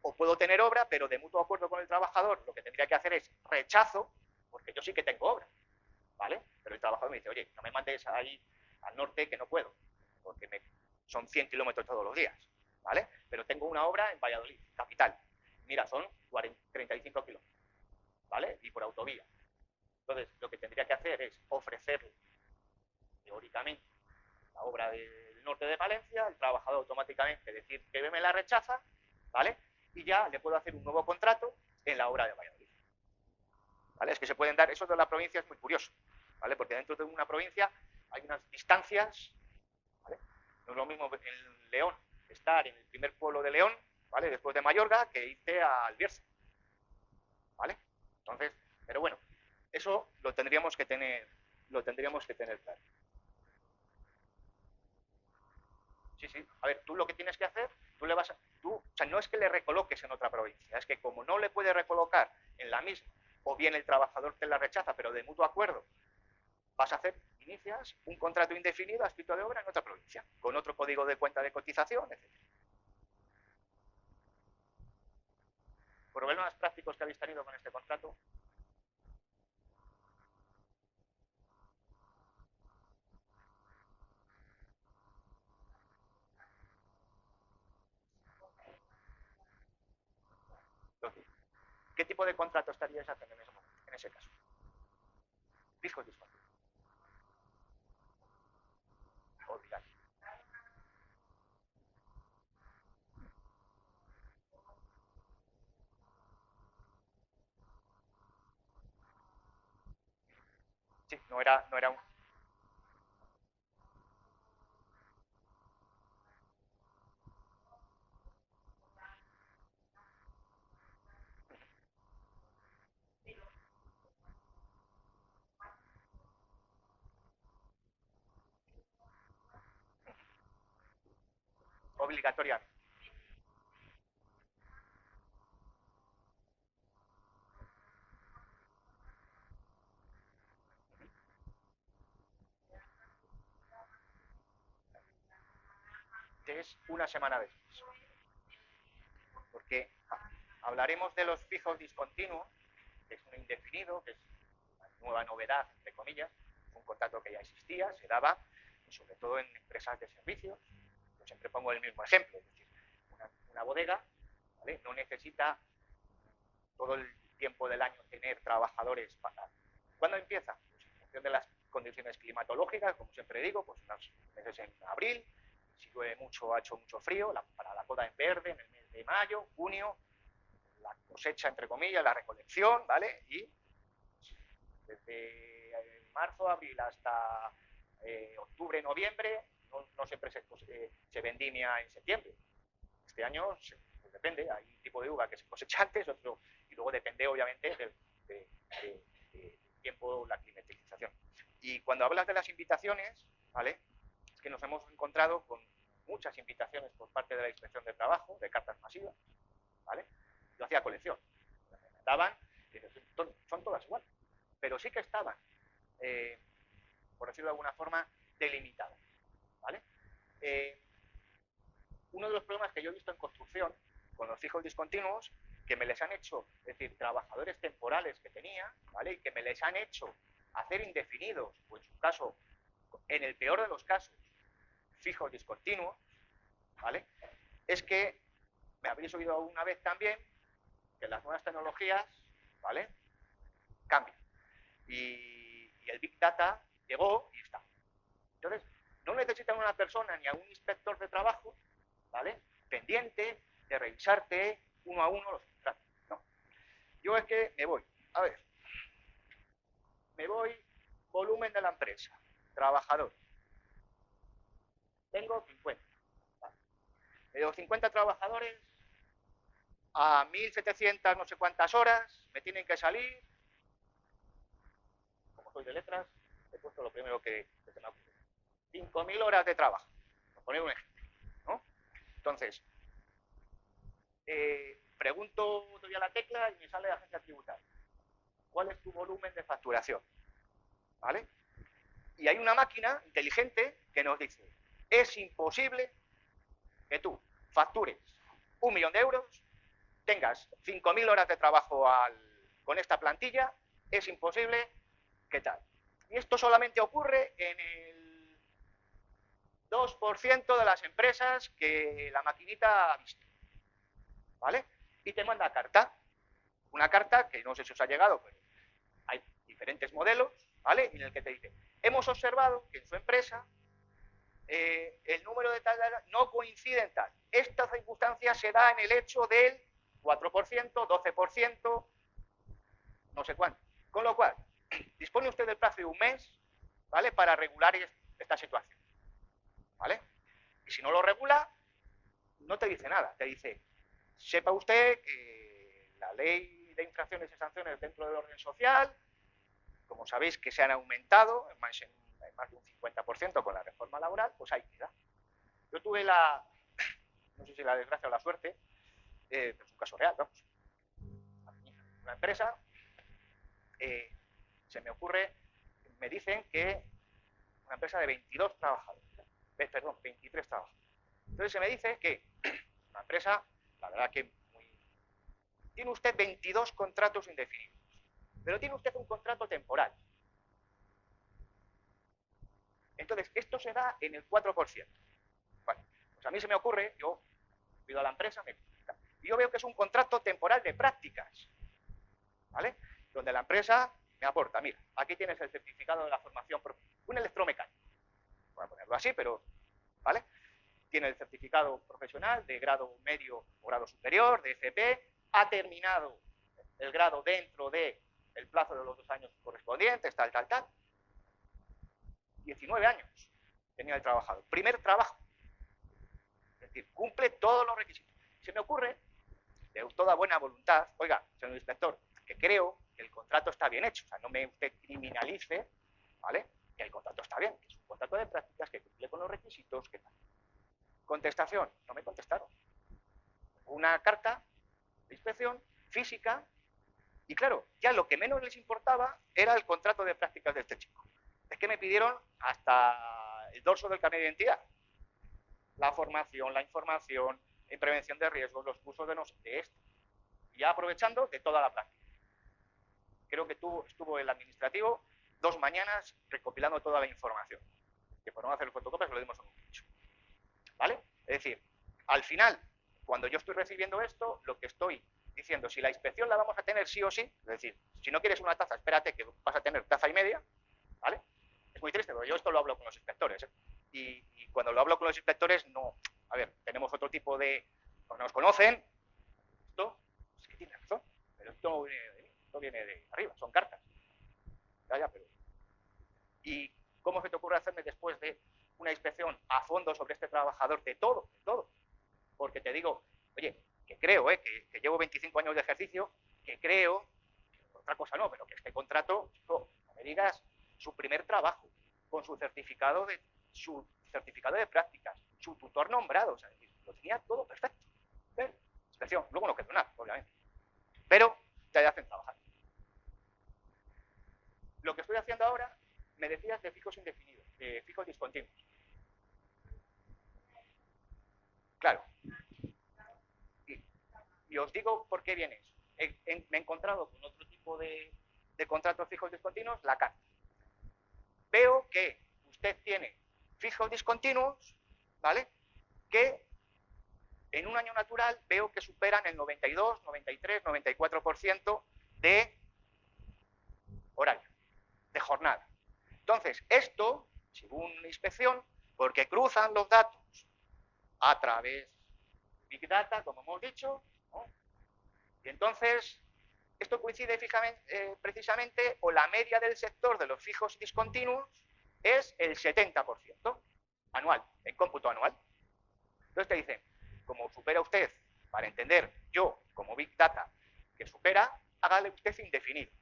O puedo tener obra, pero de mutuo acuerdo con el trabajador, lo que tendría que hacer es rechazo, porque yo sí que tengo obra, ¿vale? Pero el trabajador me dice, oye, no me mandes ahí al norte que no puedo, porque son 100 kilómetros todos los días, ¿vale? Pero tengo una obra en Valladolid, capital. Mira, son 35 kilómetros, ¿vale? Y por autovía. Entonces, lo que tendría que hacer es ofrecerle, teóricamente, la obra del norte de Palencia, el trabajador automáticamente decir que me la rechaza, ¿vale? Y ya le puedo hacer un nuevo contrato en la obra de Valladolid. ¿Vale? Es que se pueden dar, eso de la provincia es muy curioso, ¿vale? Porque dentro de una provincia hay unas distancias, ¿vale? No es lo mismo en León estar en el primer pueblo de León, ¿vale? Después de Mayorga, que irte al Bierzo, ¿vale? Entonces, pero bueno, eso lo tendríamos que tener claro. Sí, sí. A ver, tú lo que tienes que hacer, o sea, no es que le recoloques en otra provincia, es que como no le puedes recolocar en la misma, o bien el trabajador te la rechaza, pero de mutuo acuerdo, inicias un contrato indefinido adscrito de obra en otra provincia, con otro código de cuenta de cotización, etc. ¿Problemas prácticos que habéis tenido con este contrato? Entonces, ¿qué tipo de contrato estaríais haciendo en ese momento, en ese caso? Fijo discontinuo. Obligatorio. Sí, no era un... obligatoriamente. Es una semana después. Porque hablaremos de los fijos discontinuos, que es un indefinido, que es una nueva novedad, entre comillas, un contrato que ya existía, se daba sobre todo en empresas de servicios. Yo siempre pongo el mismo ejemplo, es decir, una bodega, ¿vale? No necesita todo el tiempo del año tener trabajadores para... ¿Cuándo empieza? Pues en función de las condiciones climatológicas, como siempre digo, pues unos meses en abril, si llueve mucho, ha hecho mucho frío, para la poda en verde en el mes de mayo, junio, la cosecha, entre comillas, la recolección, ¿vale? Y desde marzo, abril hasta octubre, noviembre, no siempre se vendimia en septiembre. Este año, pues depende, hay un tipo de uva que se cosecha antes, otro, y luego depende, obviamente, del tiempo, la climatización. Y cuando hablas de las invitaciones, ¿vale? Es que nos hemos encontrado con muchas invitaciones por parte de la Inspección de Trabajo, de cartas masivas, ¿vale? Yo hacía colección, me daban, son todas iguales, pero sí que estaban, por decirlo de alguna forma, delimitadas, ¿vale? Uno de los problemas que yo he visto en construcción con los fijos discontinuos, que me les han hecho, es decir, trabajadores temporales que tenía, ¿vale? Y que me les han hecho hacer indefinidos, o en su caso, en el peor de los casos, fijos discontinuos, ¿vale? Es que me habréis oído alguna vez también que las nuevas tecnologías, ¿vale? Cambian. Y el Big Data llegó y está. Entonces, no necesitan una persona ni a un inspector de trabajo, ¿vale? Pendiente de revisarte uno a uno los contratos. No. Yo es que me voy. A ver. Me voy, volumen de la empresa, trabajadores. Tengo 50. De los 50 trabajadores, a 1.700 no sé cuántas horas, me tienen que salir, como soy de letras, he puesto lo primero que se me ocurre. 5.000 horas de trabajo, por poner un ejemplo, ¿no? Entonces, pregunto, doy a la tecla y me sale la agencia tributaria. ¿Cuál es tu volumen de facturación? ¿Vale? Y hay una máquina inteligente que nos dice, es imposible que tú factures 1.000.000 de euros, tengas 5.000 horas de trabajo con esta plantilla, es imposible que tal. Y esto solamente ocurre en el 2% de las empresas que la maquinita ha visto. ¿Vale? Y te manda carta. Una carta que no sé si os ha llegado, pero hay diferentes modelos, ¿vale? En el que te dice, hemos observado que en su empresa el número de tal no coincide en tal. Esta circunstancia se da en el hecho del 4%, 12%, no sé cuánto. Con lo cual, dispone usted del plazo de un mes, ¿vale? Para regular esta situación, ¿vale? Y si no lo regula, no te dice nada. Te dice, sepa usted que la ley de infracciones y sanciones dentro del orden social, como sabéis que se han aumentado en más de un 50% con la reforma laboral, pues ahí queda. Yo tuve no sé si la desgracia o la suerte, pero es un caso real, vamos. Una empresa, se me ocurre, me dicen que una empresa de 22 trabajadores, perdón, 23 trabajadores. Entonces se me dice que una empresa, la verdad que tiene usted 22 contratos indefinidos, pero tiene usted un contrato temporal. Entonces, esto se da en el 4%. Vale, pues a mí se me ocurre, yo pido a la empresa, y yo veo que es un contrato temporal de prácticas, ¿vale? Donde la empresa me aporta, mira, aquí tienes el certificado de la formación, un electromecánico, voy a ponerlo así, pero, ¿vale? Tiene el certificado profesional de grado medio o grado superior, de FP, ha terminado el grado dentro del plazo de los 2 años correspondientes, tal. 19 años tenía el trabajador. Primer trabajo. Es decir, cumple todos los requisitos. Se me ocurre, de toda buena voluntad, oiga, señor inspector, que creo que el contrato está bien hecho. O sea, no me usted criminalice, ¿vale? Que el contrato está bien, que es un contrato de prácticas, que cumple con los requisitos, que tal. Contestación, no me contestaron. Una carta de inspección física y claro, ya lo que menos les importaba era el contrato de prácticas de este chico. Es que me pidieron hasta el dorso del carnet de identidad. La formación, la información, en prevención de riesgos, los cursos de esto. Y ya aprovechando de toda la práctica. Creo que estuvo el administrativo 2 mañanas recopilando toda la información. Que por no hacer fotocopias lo dimos en un pincho. ¿Vale? Es decir, al final, cuando yo estoy recibiendo esto, lo que estoy diciendo, si la inspección la vamos a tener sí o sí, es decir, si no quieres una taza, espérate que vas a tener taza y media, ¿vale? Es muy triste, pero yo esto lo hablo con los inspectores, ¿eh? Y cuando lo hablo con los inspectores, no, a ver, tenemos otro tipo de, nos conocen, esto, es que tiene razón, pero esto no viene de mí, esto viene de arriba, son cartas. Ya, pero... ¿Y cómo se te ocurre hacerme después de una inspección a fondo sobre este trabajador de todo? Porque te digo, oye, que creo, que llevo 25 años de ejercicio, que creo, otra cosa no, pero que este contrato, no me digas, su primer trabajo, con su certificado de prácticas, su tutor nombrado, o sea, lo tenía todo perfecto. Inspección, luego no quedó nada, obviamente. Pero te hacen trabajar. Lo que estoy haciendo ahora, me decías de fijos indefinidos, de fijos discontinuos. Claro. Y os digo por qué viene eso. Me he encontrado con otro tipo de contratos fijos discontinuos, la carta. Veo que usted tiene fijos discontinuos, ¿vale? Que en un año natural veo que superan el 92, 93, 94% de horario, de jornada. Entonces, esto, según inspección, porque cruzan los datos a través de Big Data, como hemos dicho, ¿no? Y entonces esto coincide precisamente, o la media del sector de los fijos discontinuos es el 70% anual, en cómputo anual. Entonces te dicen, como supera usted, para entender yo como Big Data que supera, hágale usted indefinido.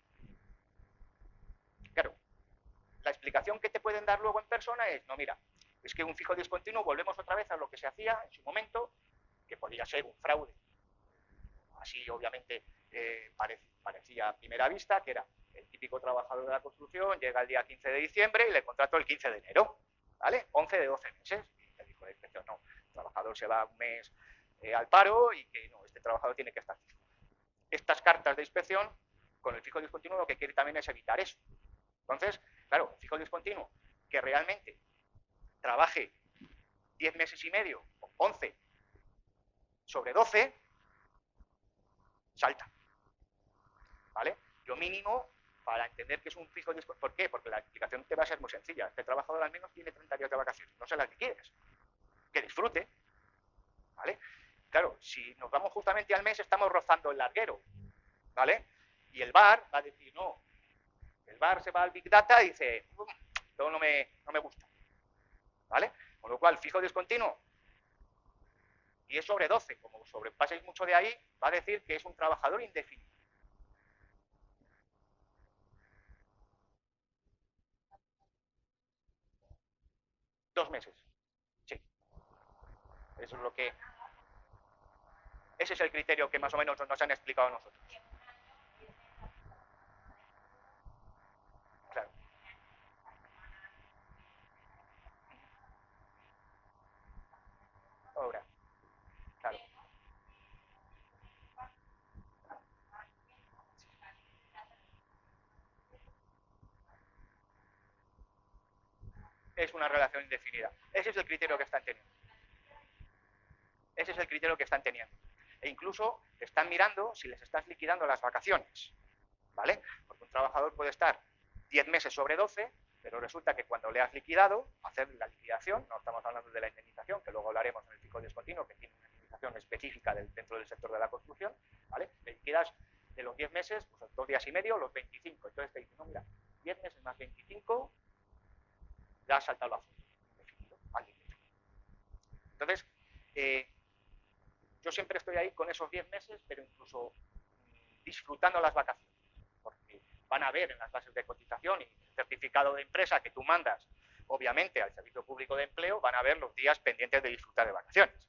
Claro, la explicación que te pueden dar luego en persona es, no, mira, es que un fijo discontinuo volvemos otra vez a lo que se hacía en su momento, que podía ser un fraude. Así, obviamente, parecía a primera vista, que era el típico trabajador de la construcción, llega el día 15 de diciembre y le contrato el 15 de enero, ¿vale? 11 de 12 meses. Y le dijo la inspección, no, el trabajador se va un mes al paro y que no, este trabajador tiene que estar fijo. Estas cartas de inspección, con el fijo discontinuo, lo que quiere también es evitar eso. Entonces, claro, el fijo discontinuo que realmente trabaje 10 meses y medio, o 11 sobre 12, salta. ¿Vale? Yo mínimo, para entender que es un fijo discontinuo, ¿por qué? Porque la explicación te va a ser muy sencilla. Este trabajador al menos tiene 30 días de vacaciones, no se las liquides. Que disfrute. ¿Vale? Claro, si nos vamos justamente al mes, estamos rozando el larguero. ¿Vale? Y el VAR va a decir, no. El VAR se va al Big Data y dice, todo no me gusta. ¿Vale? Con lo cual, fijo discontinuo, y es sobre 12, como sobrepaséis mucho de ahí, va a decir que es un trabajador indefinido. Dos meses. Sí. Eso es lo que... Ese es el criterio que más o menos nos han explicado a nosotros. Claro. Ahora, claro. Es una relación indefinida. Ese es el criterio que están teniendo. Ese es el criterio que están teniendo. E incluso están mirando si les estás liquidando las vacaciones. ¿Vale? Porque un trabajador puede estar 10 meses sobre 12, pero resulta que cuando le has liquidado, hacer la liquidación, no estamos hablando de la indemnización, que luego hablaremos en el fijo discontinuo, que tiene una indemnización específica dentro del sector de la construcción, ¿vale? Le liquidas de los 10 meses, pues 2 días y medio, los 25. Entonces te dicen, no, mira, 10 meses más 25, ya has saltado la foto. Entonces, yo siempre estoy ahí con esos 10 meses, pero incluso disfrutando las vacaciones, porque van a ver en las bases de cotización y el certificado de empresa que tú mandas, obviamente, al Servicio Público de Empleo, van a ver los días pendientes de disfrutar de vacaciones.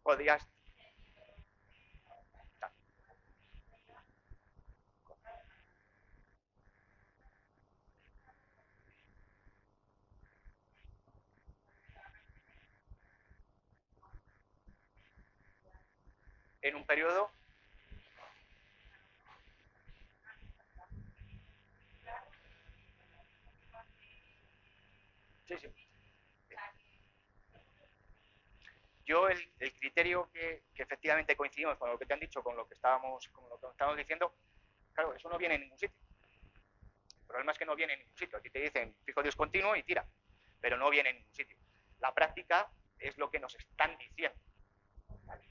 Podrías... En un periodo... Sí, sí. Yo el criterio que efectivamente coincidimos con lo que te han dicho, con lo que estábamos diciendo, claro, eso no viene en ningún sitio. El problema es que no viene en ningún sitio. Aquí te dicen fijo discontinuo y tira, pero no viene en ningún sitio. La práctica es lo que nos están diciendo. ¿Vale?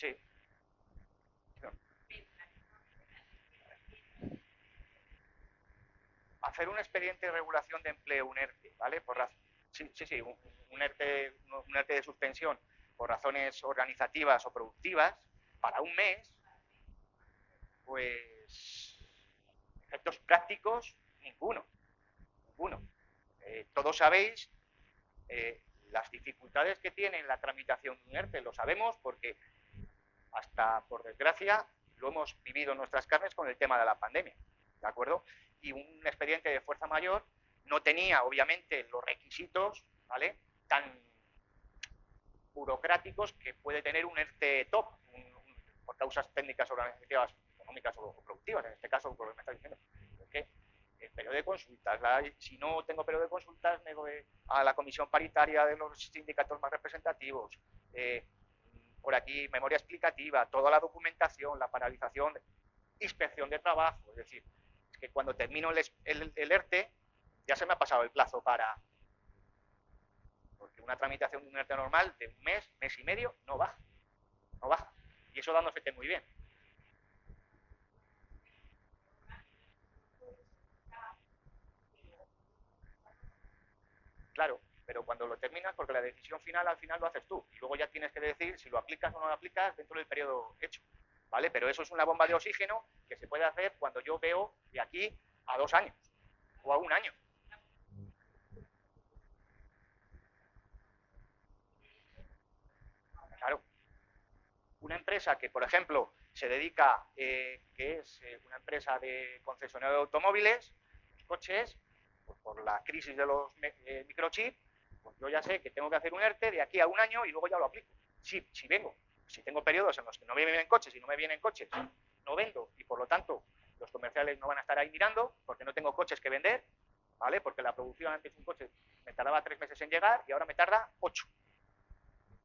Sí. Hacer un expediente de regulación de empleo, un ERTE, ¿vale? Sí, un ERTE de suspensión por razones organizativas o productivas para un mes, pues efectos prácticos, ninguno. Todos sabéis las dificultades que tiene la tramitación de un ERTE, lo sabemos porque hasta, por desgracia, lo hemos vivido en nuestras carnes con el tema de la pandemia, ¿de acuerdo? Y un expediente de fuerza mayor no tenía, obviamente, los requisitos, ¿vale?, tan burocráticos que puede tener un ERTE top, por causas técnicas, organizativas, económicas o productivas, en este caso, por lo que me está diciendo. Porque el periodo de consultas, si no tengo periodo de consultas, me voy a la comisión paritaria de los sindicatos más representativos, por aquí memoria explicativa, toda la documentación, la paralización, inspección de trabajo, es decir, es que cuando termino el ERTE ya se me ha pasado el plazo para... Porque una tramitación de un ERTE normal de un mes, mes y medio, no baja. No baja. Y eso dando fete muy bien. Claro, pero cuando lo terminas, porque la decisión final al final lo haces tú. Y luego ya tienes que decir si lo aplicas o no lo aplicas dentro del periodo hecho. ¿Vale? Pero eso es una bomba de oxígeno que se puede hacer cuando yo veo de aquí a 2 años o a 1 año. Claro. Una empresa que, por ejemplo, se dedica, que es una empresa de concesionario de automóviles, coches, pues por la crisis de los microchips, pues yo ya sé que tengo que hacer un ERTE de aquí a 1 año y luego ya lo aplico. Si vengo, si tengo periodos en los que no me vienen coches y no me vienen coches, no vendo y por lo tanto los comerciales no van a estar ahí mirando porque no tengo coches que vender, ¿vale? Porque la producción antes de un coche me tardaba 3 meses en llegar y ahora me tarda 8.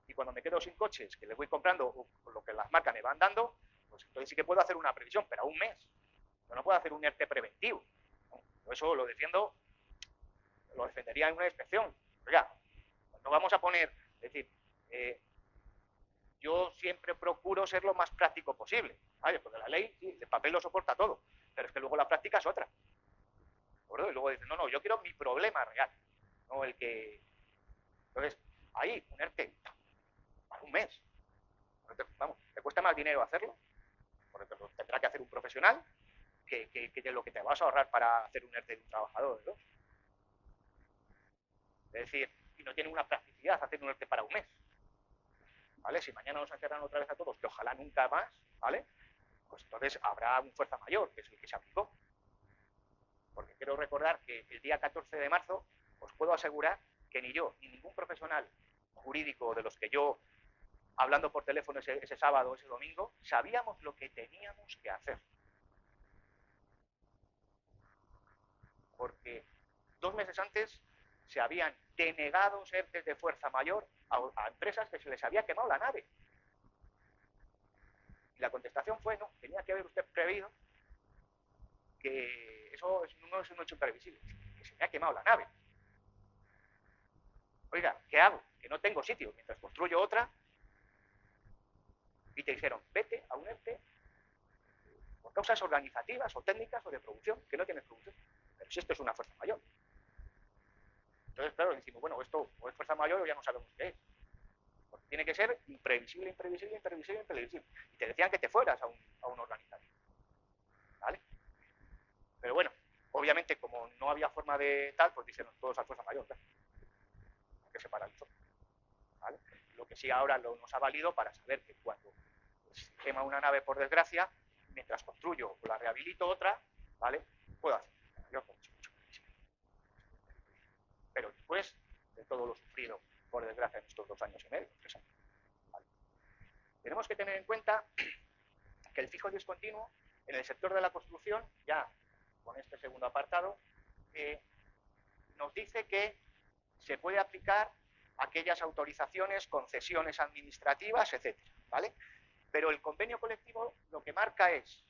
Y cuando me quedo sin coches que les voy comprando o lo que las marcas me van dando, pues entonces sí que puedo hacer una previsión, pero a un mes. Yo no puedo hacer un ERTE preventivo. ¿No? Yo eso lo defiendo, lo defendería en una inspección. Oiga, no vamos a poner, es decir, yo siempre procuro ser lo más práctico posible, ¿vale? Porque la ley, sí, el papel lo soporta todo, pero es que luego la práctica es otra. ¿De y luego dicen, no, yo quiero mi problema real, no el que... Entonces, ahí, un ERTE para un mes. Vamos, te cuesta más dinero hacerlo, porque lo tendrá que hacer un profesional, que de lo que te vas a ahorrar para hacer un ERTE de un trabajador, ¿no? Es decir, y no tiene una practicidad hacer un ERTE para un mes. ¿Vale? Si mañana nos encerran otra vez a todos, que ojalá nunca más, ¿vale? Pues entonces habrá un fuerza mayor, que es el que se aplicó. Porque quiero recordar que el día 14 de marzo os puedo asegurar que ni yo, ni ningún profesional jurídico de los que yo, hablando por teléfono ese sábado o ese domingo, sabíamos lo que teníamos que hacer. Porque 2 meses antes se habían denegado ERTEs de fuerza mayor a empresas que se les había quemado la nave. Y la contestación fue, no, tenía que haber usted previsto que eso no es un hecho imprevisible, que se me ha quemado la nave. Oiga, ¿qué hago? Que no tengo sitio, mientras construyo otra. Y te dijeron, vete a un ERTE por causas organizativas o técnicas o de producción, que no tienes producción. Pero si esto es una fuerza mayor. Entonces, claro, decimos, bueno, esto o es fuerza mayor o ya no sabemos qué es. Porque tiene que ser imprevisible, imprevisible, imprevisible, imprevisible. Y te decían que te fueras a un organizativo. ¿Vale? Pero bueno, obviamente, como no había forma de tal, pues dijeron todos a fuerza mayor. ¿verdad? Que se paralizó. ¿Vale? Lo que sí ahora nos ha valido para saber que cuando se quema una nave, por desgracia, mientras construyo o la rehabilito otra, ¿vale? Puedo hacer. Pero después de todo lo sufrido, por desgracia, en estos 2 años y medio, 3 años. ¿Vale? Tenemos que tener en cuenta que el fijo discontinuo en el sector de la construcción, ya con este segundo apartado, nos dice que se puede aplicar aquellas autorizaciones, concesiones administrativas, etcétera, ¿vale? Pero el convenio colectivo lo que marca es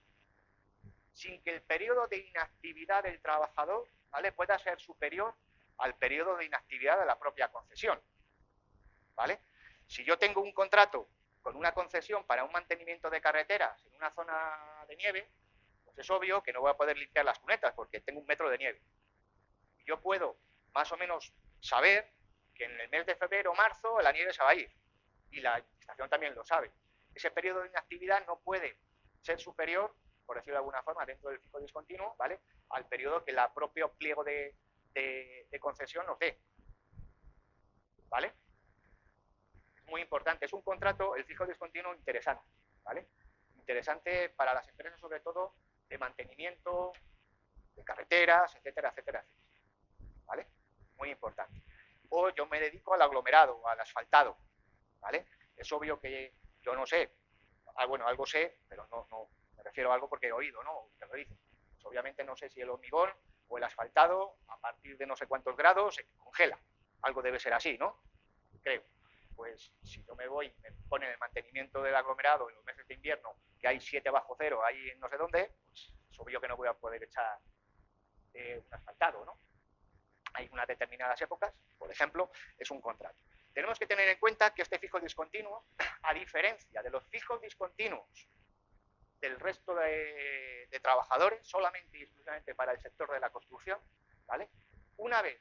sin que el periodo de inactividad del trabajador, ¿vale?, pueda ser superior al periodo de inactividad de la propia concesión, ¿vale? Si yo tengo un contrato con una concesión para un mantenimiento de carreteras en una zona de nieve, pues es obvio que no voy a poder limpiar las cunetas porque tengo 1 metro de nieve. Y yo puedo más o menos saber que en el mes de febrero o marzo la nieve se va a ir. Y la administración también lo sabe. Ese periodo de inactividad no puede ser superior, por decirlo de alguna forma, dentro del fijo discontinuo, ¿vale?, al periodo que el propio pliego de de concesión nos dé. ¿Vale? Es muy importante. Es un contrato, el fijo discontinuo, interesante. ¿Vale? Interesante para las empresas, sobre todo, de mantenimiento, de carreteras, etcétera, etcétera, etcétera. ¿Vale? Muy importante. O yo me dedico al aglomerado, al asfaltado. ¿Vale? Es obvio que yo no sé, bueno, algo sé, pero no me refiero a algo porque he oído, ¿no? Que lo dice. Pues obviamente no sé si el hormigón o el asfaltado, a partir de no sé cuántos grados, se congela. Algo debe ser así, ¿no? Creo. Pues si yo me voy y me ponen el mantenimiento del aglomerado en los meses de invierno, que hay 7 bajo cero, ahí en no sé dónde, pues es obvio que no voy a poder echar un asfaltado, ¿no? Hay unas determinadas épocas, por ejemplo, es un contrato. Tenemos que tener en cuenta que este fijo discontinuo, a diferencia de los fijos discontinuos del resto de trabajadores, solamente y exclusivamente para el sector de la construcción, ¿vale? Una vez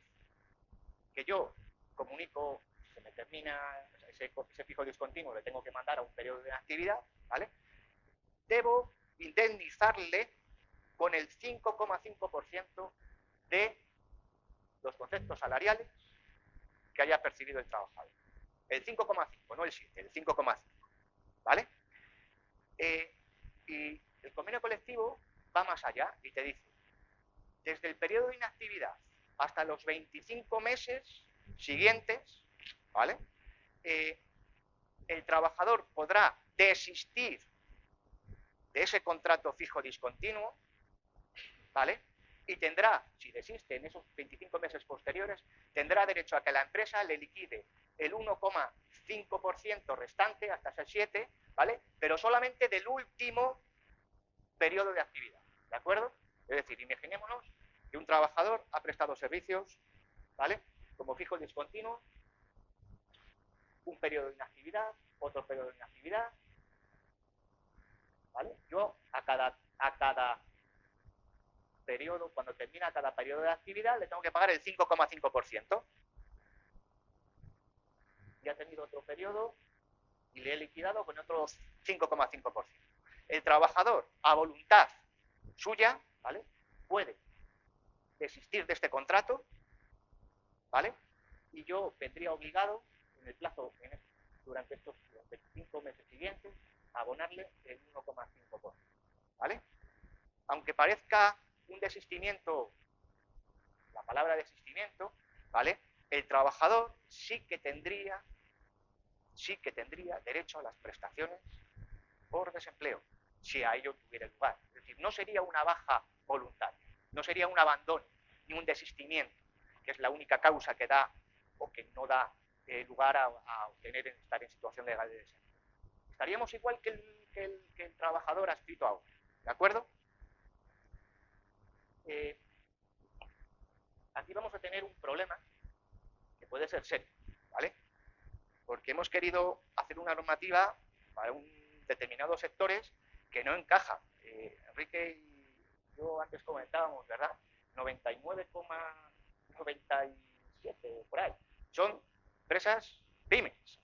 que yo comunico, se me termina ese fijo discontinuo, le tengo que mandar a un periodo de inactividad, ¿vale? Debo indemnizarle con el 5,5% de los conceptos salariales que haya percibido el trabajador. El 5,5, no el 7, el 5,5, ¿vale? Y el convenio colectivo va más allá y te dice, desde el periodo de inactividad hasta los 25 meses siguientes, ¿vale? El trabajador podrá desistir de ese contrato fijo discontinuo, ¿vale? Y tendrá, si desiste en esos 25 meses posteriores, tendrá derecho a que la empresa le liquide el 1,5% restante hasta ese 7, ¿vale? Pero solamente del último periodo de actividad, ¿de acuerdo? Es decir, imaginémonos que un trabajador ha prestado servicios, ¿vale? Como fijo discontinuo, un periodo de inactividad, otro periodo de inactividad, ¿vale? Yo a cada periodo, cuando termina cada periodo de actividad, le tengo que pagar el 5,5%. Ya ha tenido otro periodo y le he liquidado con otro 5,5%. El trabajador, a voluntad suya, ¿vale? Puede desistir de este contrato, ¿vale? Y yo vendría obligado en el plazo, durante estos 25 meses siguientes, a abonarle el 1,5%, ¿vale? Aunque parezca un desistimiento, la palabra desistimiento, ¿vale? El trabajador sí que tendría derecho a las prestaciones por desempleo, si a ello tuviera lugar. Es decir, no sería una baja voluntaria, no sería un abandono ni un desistimiento, que es la única causa que da o que no da lugar a estar en situación legal de desempleo. Estaríamos igual que el trabajador adscrito ahora, ¿de acuerdo? Aquí vamos a tener un problema que puede ser serio, ¿vale? Porque hemos querido hacer una normativa para determinados sectores que no encaja. Enrique y yo antes comentábamos, ¿verdad? 99,97 por ahí. Son empresas pymes.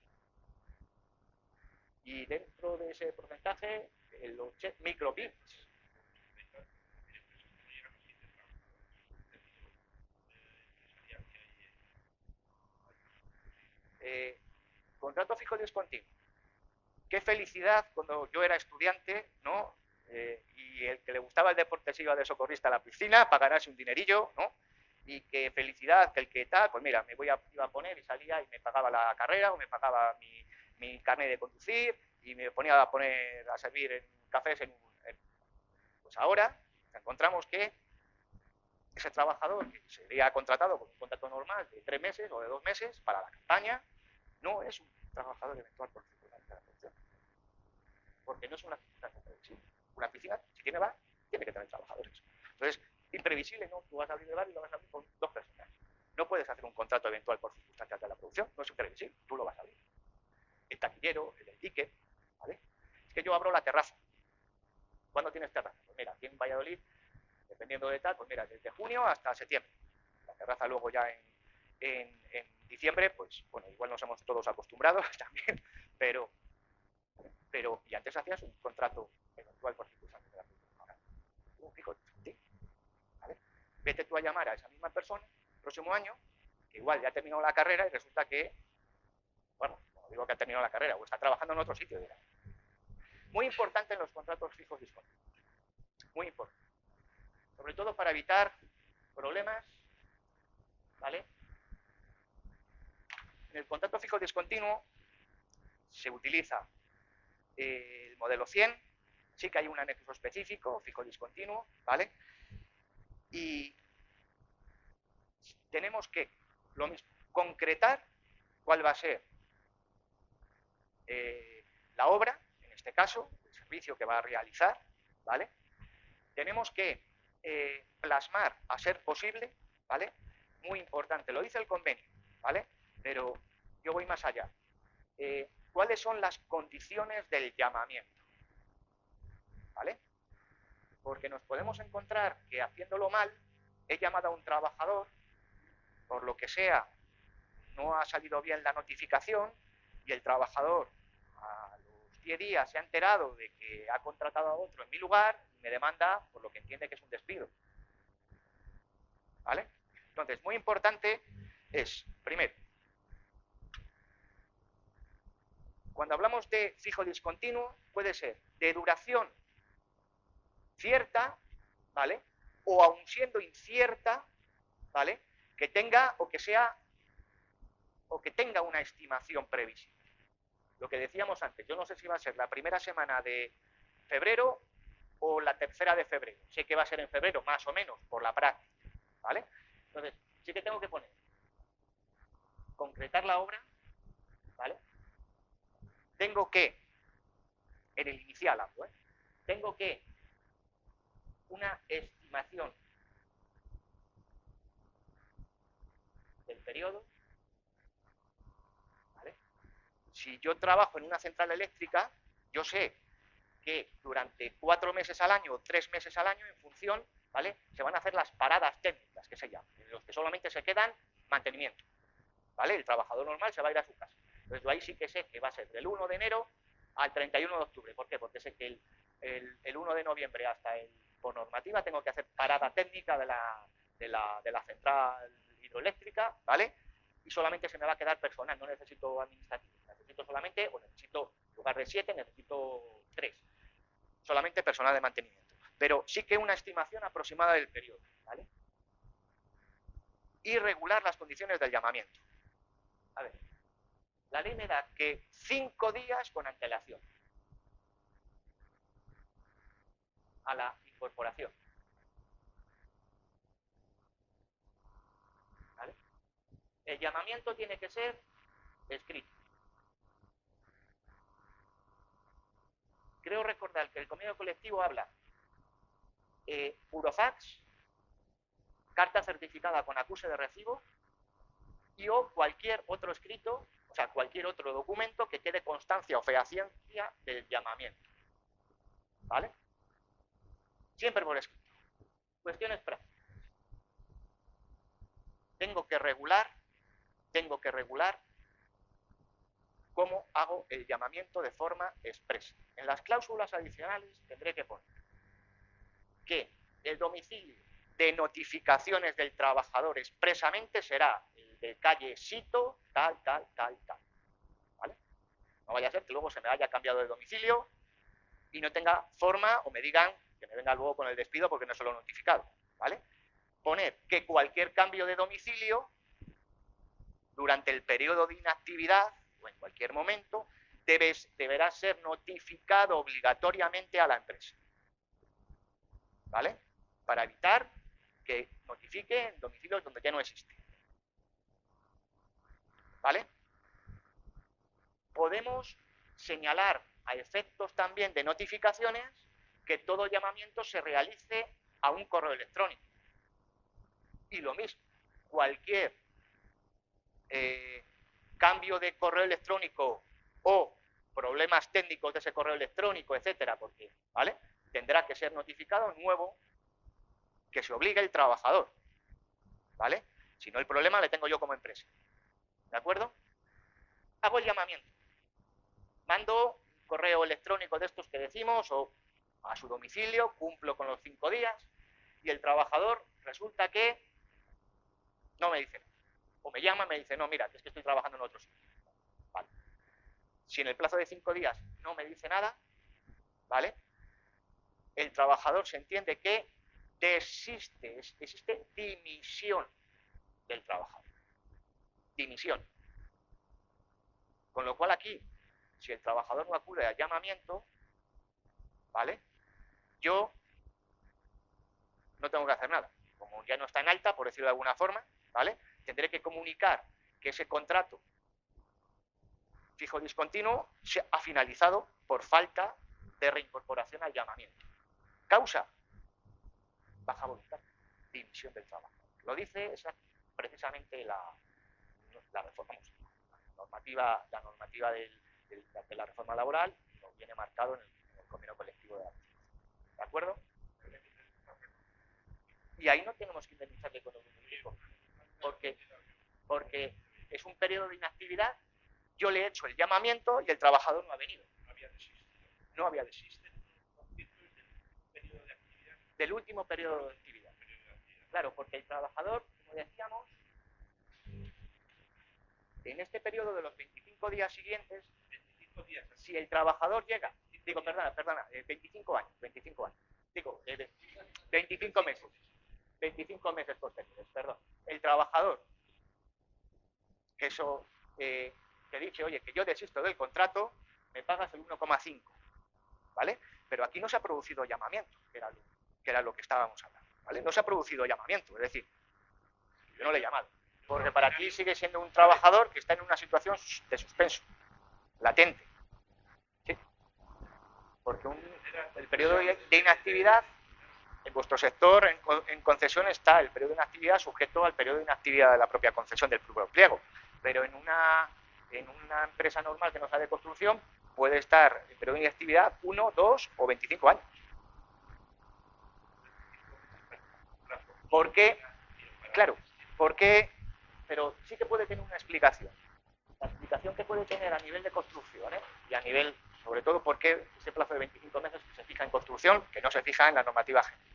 Y dentro de ese porcentaje, los micropymes. Contrato fijo discontinuo. Qué felicidad cuando yo era estudiante, ¿no? Y el que le gustaba el deporte se iba de socorrista a la piscina para ganarse un dinerillo, ¿no? Y qué felicidad que el que tal, pues mira, iba a poner y salía y me pagaba la carrera o me pagaba mi carnet de conducir y me ponía a servir en cafés pues ahora encontramos que ese trabajador que sería contratado con un contrato normal de 3 meses o de 2 meses para la campaña, no es un trabajador eventual por circunstancias de la función. Porque no es una circunstancia previsible. Una piscina, si tiene bar, tiene que tener trabajadores. Entonces, imprevisible, ¿no? Tú vas a abrir el bar y lo vas a abrir con 2 personas. No puedes hacer un contrato eventual por circunstancias de la producción, no es imprevisible, tú lo vas a abrir. El taquillero, el del ticket, ¿vale? Es que yo abro la terraza. ¿Cuándo tienes terraza? Pues mira, aquí en Valladolid, dependiendo de tal, pues mira, desde junio hasta septiembre. La terraza luego ya en diciembre, pues bueno, igual nos hemos todos acostumbrados también, pero y antes hacías un contrato eventual por circunstancias de la producción. Ahora, un fijo, ¿sí? ¿Vale? Vete tú a llamar a esa misma persona próximo año, que igual ya ha terminado la carrera y resulta que, bueno, como digo que ha terminado la carrera, o está trabajando en otro sitio, dirá. Muy importante en los contratos fijos discontinuos. Muy importante. Sobre todo para evitar problemas, ¿vale? En el contrato fijo discontinuo se utiliza el modelo 100, sí que hay un anexo específico, fijo discontinuo, ¿vale? Y tenemos que, lo mismo, concretar cuál va a ser la obra, en este caso, el servicio que va a realizar, ¿vale? Tenemos que plasmar, a ser posible, ¿vale? Muy importante, lo dice el convenio, ¿vale? Pero yo voy más allá. ¿Cuáles son las condiciones del llamamiento? ¿Vale? Porque nos podemos encontrar que haciéndolo mal, he llamado a un trabajador, por lo que sea, no ha salido bien la notificación y el trabajador a los 10 días se ha enterado de que ha contratado a otro en mi lugar y me demanda por lo que entiende que es un despido. ¿Vale? Entonces, muy importante es, primero, cuando hablamos de fijo discontinuo, puede ser de duración cierta, ¿vale? O aun siendo incierta, ¿vale? Que tenga o que sea o que tenga una estimación previsible. Lo que decíamos antes, yo no sé si va a ser la primera semana de febrero o la tercera de febrero. Sé que va a ser en febrero, más o menos, por la práctica, ¿vale? Entonces, sí que tengo que poner, concretar la obra, ¿vale? Tengo que, en el inicial hablo, tengo que una estimación del periodo, ¿vale? Si yo trabajo en una central eléctrica, yo sé que durante 4 meses al año o 3 meses al año, en función, ¿vale? Se van a hacer las paradas técnicas, que se llaman, en los que solamente se quedan mantenimiento, ¿vale? El trabajador normal se va a ir a su casa. Entonces, yo ahí sí que sé que va a ser del 1 de enero al 31 de octubre. ¿Por qué? Porque sé que el 1 de noviembre hasta por normativa tengo que hacer parada técnica de la central hidroeléctrica, ¿vale? Y solamente se me va a quedar personal, no necesito administrativo. Necesito solamente, o necesito, en lugar de 7, necesito 3. Solamente personal de mantenimiento. Pero sí que una estimación aproximada del periodo, ¿vale? Y regular las condiciones del llamamiento. A ver, la ley me da que 5 días con antelación a la incorporación. ¿Vale? El llamamiento tiene que ser escrito. Creo recordar que el convenio colectivo habla burofax, carta certificada con acuse de recibo y o cualquier otro escrito, o sea, cualquier otro documento que quede constancia o fehaciencia del llamamiento. ¿Vale? Siempre por escrito. Cuestiones prácticas. Tengo que regular cómo hago el llamamiento de forma expresa. En las cláusulas adicionales tendré que poner que el domicilio de notificaciones del trabajador expresamente será el de calle Sito, tal. ¿Vale? No vaya a ser que luego se me haya cambiado de domicilio y no tenga forma o me digan que me venga luego con el despido porque no se lo he notificado. ¿Vale? Poner que cualquier cambio de domicilio durante el periodo de inactividad o en cualquier momento deberá ser notificado obligatoriamente a la empresa. ¿Vale? Para evitar que notifique en domicilios donde ya no existe. ¿Vale? Podemos señalar a efectos también de notificaciones que todo llamamiento se realice a un correo electrónico. Y lo mismo, cualquier cambio de correo electrónico o problemas técnicos de ese correo electrónico, etcétera, porque, ¿vale? Tendrá que ser notificado nuevo que se obligue el trabajador, ¿vale? Si no, el problema le tengo yo como empresa. ¿De acuerdo? Hago el llamamiento. Mando un correo electrónico de estos que decimos o a su domicilio, cumplo con los 5 días y el trabajador resulta que no me dice nada. O me llama, me dice, no, mira, es que estoy trabajando en otro sitio. Vale. Si en el plazo de 5 días no me dice nada, ¿vale? El trabajador se entiende que existe dimisión del trabajador. Dimisión. Con lo cual aquí, si el trabajador no acude al llamamiento, ¿vale? Yo no tengo que hacer nada. Como ya no está en alta, por decirlo de alguna forma, ¿vale? Tendré que comunicar que ese contrato fijo discontinuo se ha finalizado por falta de reincorporación al llamamiento. Causa, baja voluntad, dimisión del trabajo. Lo dice precisamente la reforma, la normativa de la reforma laboral, lo viene marcado en el convenio colectivo de activos. ¿De acuerdo? Y ahí no tenemos que indemnizarle con un único, porque es un periodo de inactividad. Yo le he hecho el llamamiento y el trabajador no ha venido. No había desistido. Del último periodo de actividad. Claro, porque el trabajador, como decíamos, en este periodo de los 25 días siguientes, si el trabajador llega, digo, perdona, 25 años, digo, 25 meses posteriores, perdón. El trabajador, eso te dice, oye, que yo desisto del contrato, me pagas el 1,5, ¿vale? Pero aquí no se ha producido llamamiento, que era lo que estábamos hablando, ¿vale? No se ha producido llamamiento, es decir, yo no le he llamado, porque para ti sigue siendo un trabajador que está en una situación de suspenso, latente, ¿sí? Porque el periodo de inactividad, en vuestro sector, en concesión, está el periodo de inactividad sujeto al periodo de inactividad de la propia concesión del propio pliego, pero en una empresa normal que no sea de construcción puede estar el periodo de inactividad 1, 2 o 25 años. ¿Por qué? Claro, ¿por qué? Pero sí que puede tener una explicación. La explicación que puede tener a nivel de construcción, y a nivel, sobre todo, ¿por qué ese plazo de 25 meses se fija en construcción, que no se fija en la normativa general?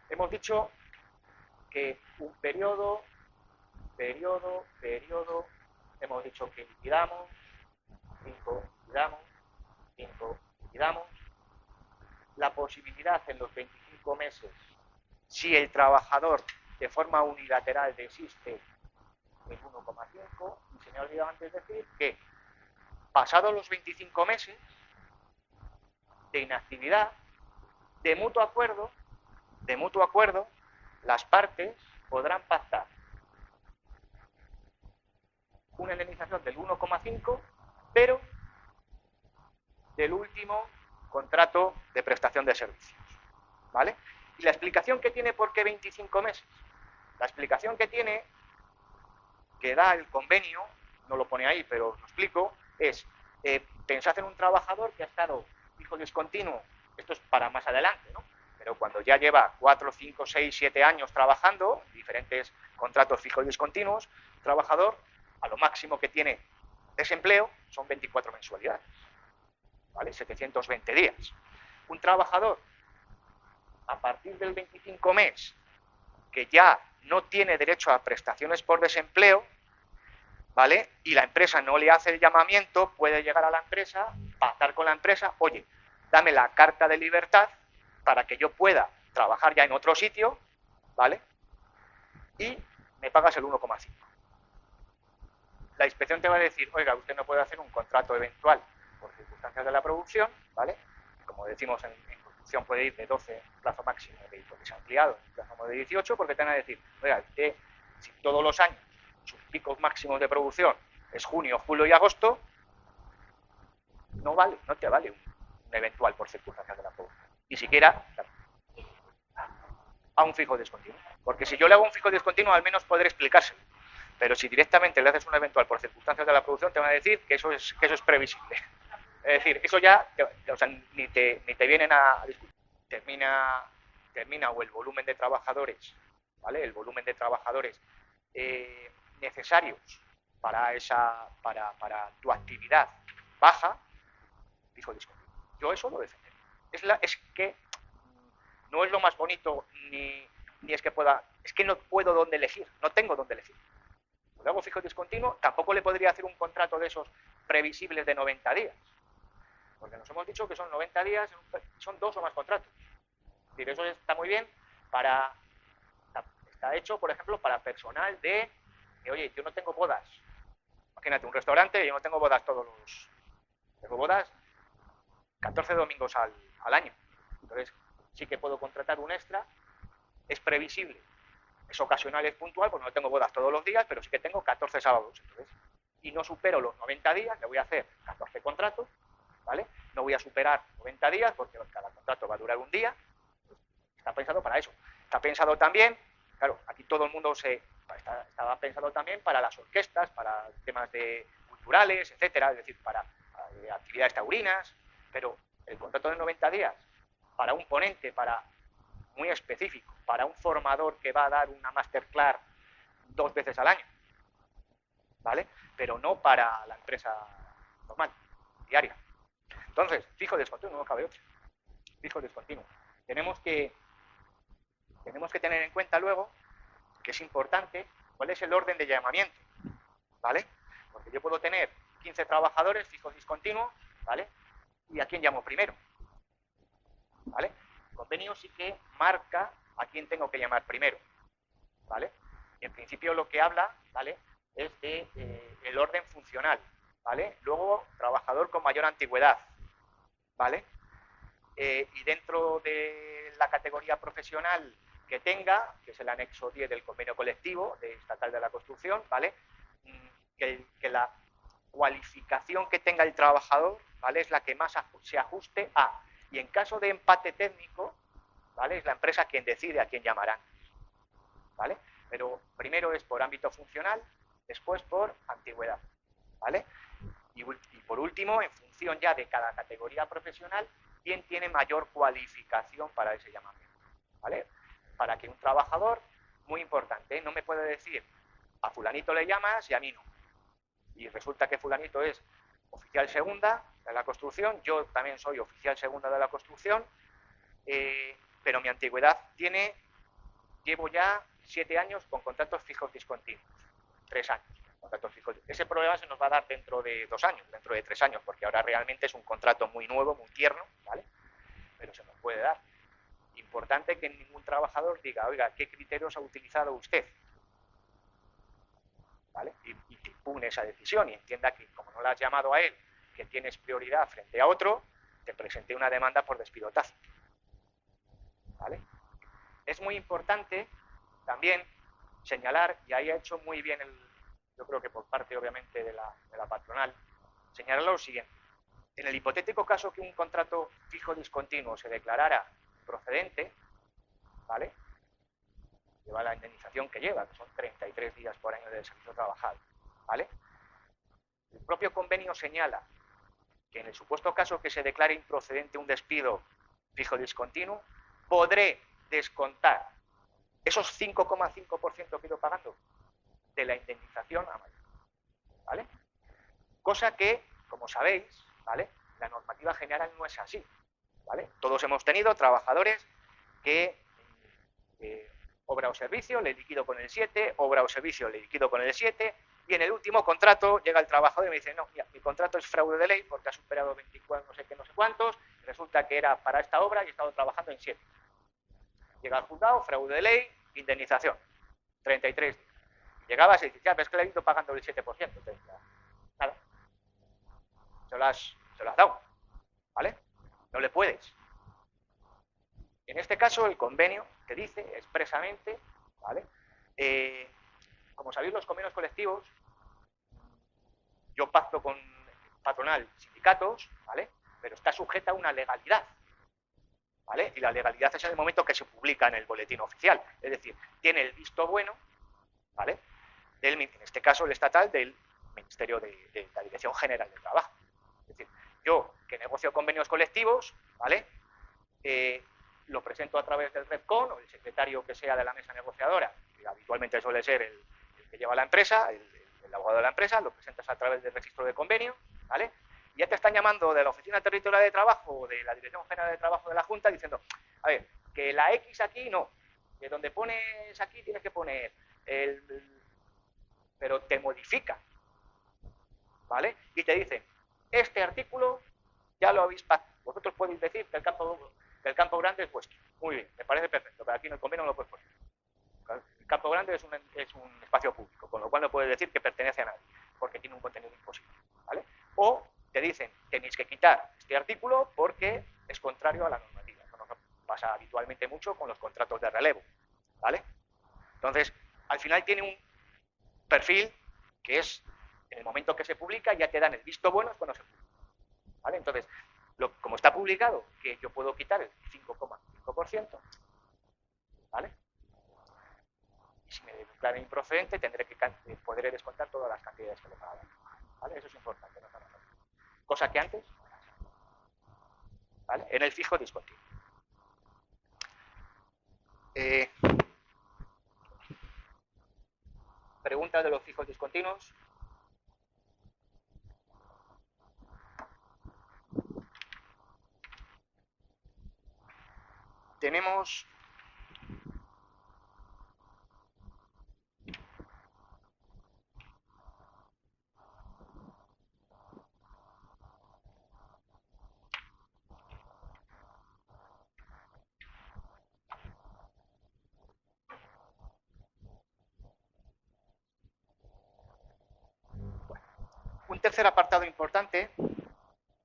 Hemos dicho que un periodo, hemos dicho que liquidamos, 5 liquidamos, la posibilidad en los 25 meses, si el trabajador de forma unilateral desiste, el 1,5, y se me ha olvidado antes decir que pasados los 25 meses de inactividad, de mutuo acuerdo, las partes podrán pactar una indemnización del 1,5, pero del último contrato de prestación de servicios, ¿vale? Y la explicación que tiene por qué 25 meses, la explicación que tiene, que da el convenio, no lo pone ahí, pero os lo explico, es, pensad en un trabajador que ha estado fijo discontinuo, esto es para más adelante, ¿no? Pero cuando ya lleva 4, 5, 6, 7 años trabajando, diferentes contratos fijos discontinuos, trabajador, a lo máximo que tiene desempleo son 24 mensualidades, ¿vale? 720 días. Un trabajador, a partir del 25 mes, que ya no tiene derecho a prestaciones por desempleo, ¿vale? Y la empresa no le hace el llamamiento, puede llegar a la empresa, pactar con la empresa, oye, dame la carta de libertad para que yo pueda trabajar ya en otro sitio, ¿vale? Y me pagas el 1,5. La inspección te va a decir, oiga, usted no puede hacer un contrato eventual por circunstancias de la producción, ¿vale? Como decimos, en construcción puede ir de 12 plazo máximo, que se ha ampliado en plazo de 18, porque te van a decir, oiga, usted, si todos los años sus picos máximos de producción es junio, julio y agosto, no vale, no te vale un eventual por circunstancias de la producción. Ni siquiera a un fijo discontinuo. Porque si yo le hago un fijo discontinuo, al menos podré explicárselo. Pero si directamente le haces un eventual por circunstancias de la producción, te van a decir que eso es previsible. Es decir, eso ya, o sea, ni te vienen a discutir. Termina o el volumen de trabajadores, ¿vale? El volumen de trabajadores necesarios para tu actividad baja, fijo discontinuo. Yo eso lo defenderé. Es que no es lo más bonito ni ni es que pueda, es que no puedo dónde elegir, no tengo dónde elegir. Luego fijo discontinuo, tampoco le podría hacer un contrato de esos previsibles de 90 días, porque nos hemos dicho que son 90 días, son 2 o más contratos. Es decir, eso está muy bien para, está hecho, por ejemplo, para personal de, oye, yo no tengo bodas. Imagínate, un restaurante, yo no tengo bodas tengo bodas 14 domingos al año. Entonces, sí que puedo contratar un extra, es previsible, es ocasional, es puntual, pues no tengo bodas todos los días, pero sí que tengo 14 sábados. Entonces, y no supero los 90 días, le voy a hacer 14 contratos, ¿vale? No voy a superar 90 días porque cada contrato va a durar un día. Está pensado para eso. Está pensado también, claro, aquí todo el mundo estaba pensado también para las orquestas, para temas culturales, etcétera, es decir, para actividades taurinas, pero el contrato de 90 días para un ponente, muy específico, para un formador que va a dar una masterclass 2 veces al año, ¿vale? Pero no para la empresa normal, diaria. Entonces, fijo discontinuo, no cabe otro. Fijo discontinuo. Tenemos que tener en cuenta luego que es importante cuál es el orden de llamamiento, ¿vale? Porque yo puedo tener 15 trabajadores fijos discontinuos, ¿vale? ¿Y a quién llamo primero? ¿Vale? El convenio sí que marca a quién tengo que llamar primero, ¿vale? Y en principio lo que habla, ¿vale?, es de el orden funcional, ¿vale? Luego, trabajador con mayor antigüedad, ¿vale? Y dentro de la categoría profesional que tenga, que es el anexo 10 del convenio colectivo estatal de la construcción, ¿vale?, que la cualificación que tenga el trabajador, ¿vale?, es la que más se ajuste a. Y en caso de empate técnico, ¿vale?, es la empresa quien decide a quién llamarán, ¿vale? Pero primero es por ámbito funcional, después por antigüedad, ¿vale? Y por último, en función ya de cada categoría profesional, quién tiene mayor cualificación para ese llamamiento, ¿vale? Para que un trabajador, muy importante, no me puede decir a fulanito le llamas y a mí no. Y resulta que fulanito es oficial segunda de la construcción, yo también soy oficial segunda de la construcción, pero mi antigüedad llevo ya 7 años con contratos fijos discontinuos, 3 años. Contratos fijos. Ese problema se nos va a dar dentro de 2 años, dentro de 3 años, porque ahora realmente es un contrato muy nuevo, muy tierno, ¿vale? Pero se nos puede dar. Importante que ningún trabajador diga, oiga, ¿qué criterios ha utilizado usted? ¿Vale? Y que impugne esa decisión y entienda que, como no le has llamado a él, que tienes prioridad frente a otro, te presente una demanda por despido tácito, ¿vale? Es muy importante también señalar, y ahí ha hecho muy bien yo creo que por parte obviamente de la patronal, señalar lo siguiente. En el hipotético caso que un contrato fijo discontinuo se declarara procedente, ¿vale?, lleva la indemnización que lleva, que son 33 días por año de servicio trabajado, ¿vale? El propio convenio señala que en el supuesto caso que se declare improcedente un despido fijo discontinuo, podré descontar esos 5,5% que he ido pagando de la indemnización a mayor, ¿vale? Cosa que, como sabéis, ¿vale?, la normativa general no es así, ¿vale? Todos hemos tenido trabajadores que obra o servicio le liquido con el 7, obra o servicio le liquido con el 7, y en el último contrato llega el trabajador y me dice, no, mira, mi contrato es fraude de ley porque ha superado 24 no sé qué, no sé cuántos, y resulta que era para esta obra y he estado trabajando en 7. Llega al juzgado, fraude de ley, indemnización, 33 días. Llegabas y dices, ya, ves que le he ido pagando el 7%. Entonces, nada, se lo has dado, ¿vale? No le puedes. En este caso, el convenio te dice expresamente, ¿vale? Como sabéis, los convenios colectivos, yo pacto con patronal, sindicatos, ¿vale?, pero está sujeta a una legalidad, ¿vale? Y la legalidad es en el momento que se publica en el boletín oficial, es decir, tiene el visto bueno, ¿vale?, en este caso el estatal del Ministerio de la Dirección General del Trabajo. Es decir, yo que negocio convenios colectivos, ¿vale?, lo presento a través del REFCON o el secretario que sea de la mesa negociadora, que habitualmente suele ser el que lleva la empresa, el abogado de la empresa, lo presentas a través del registro de convenio, ¿vale? Y ya te están llamando de la Oficina Territorial de Trabajo o de la Dirección General de Trabajo de la Junta diciendo, a ver, que la X aquí no, que donde pones aquí tienes que poner pero te modifica, ¿vale? Y te dicen, este artículo ya lo habéis pactado. Vosotros podéis decir que el campo grande es vuestro. Muy bien, me parece perfecto, pero aquí en el convenio no lo puedes poner. El campo grande es un espacio público, con lo cual no puedes decir que pertenece a nadie, porque tiene un contenido imposible, ¿vale? O te dicen, tenéis que quitar este artículo porque es contrario a la normativa. Eso nos pasa habitualmente mucho con los contratos de relevo, ¿vale? Entonces, al final tiene un perfil que es, en el momento que se publica, ya te dan el visto bueno cuando se publica, ¿vale? Entonces, como está publicado, que yo puedo quitar el 5,5%, ¿vale? Y si me declaran improcedente, podré descontar todas las cantidades que le he pagado, ¿vale? Eso es importante, no estamos hablando. Cosa que antes, ¿vale? En el fijo discontinuo. Preguntas de los fijos discontinuos. Tenemos un tercer apartado importante,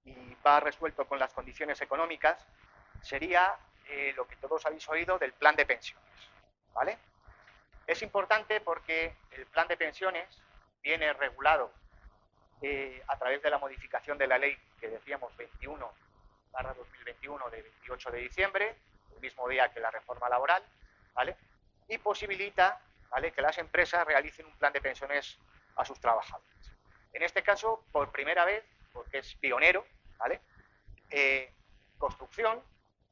y va resuelto con las condiciones económicas, sería lo que todos habéis oído del plan de pensiones, ¿vale? Es importante porque el plan de pensiones viene regulado a través de la modificación de la ley que decíamos 21/2021 de 28 de diciembre, el mismo día que la reforma laboral, ¿vale? Y posibilita, ¿vale?, que las empresas realicen un plan de pensiones a sus trabajadores. En este caso, por primera vez, porque es pionero, ¿vale?, Construcción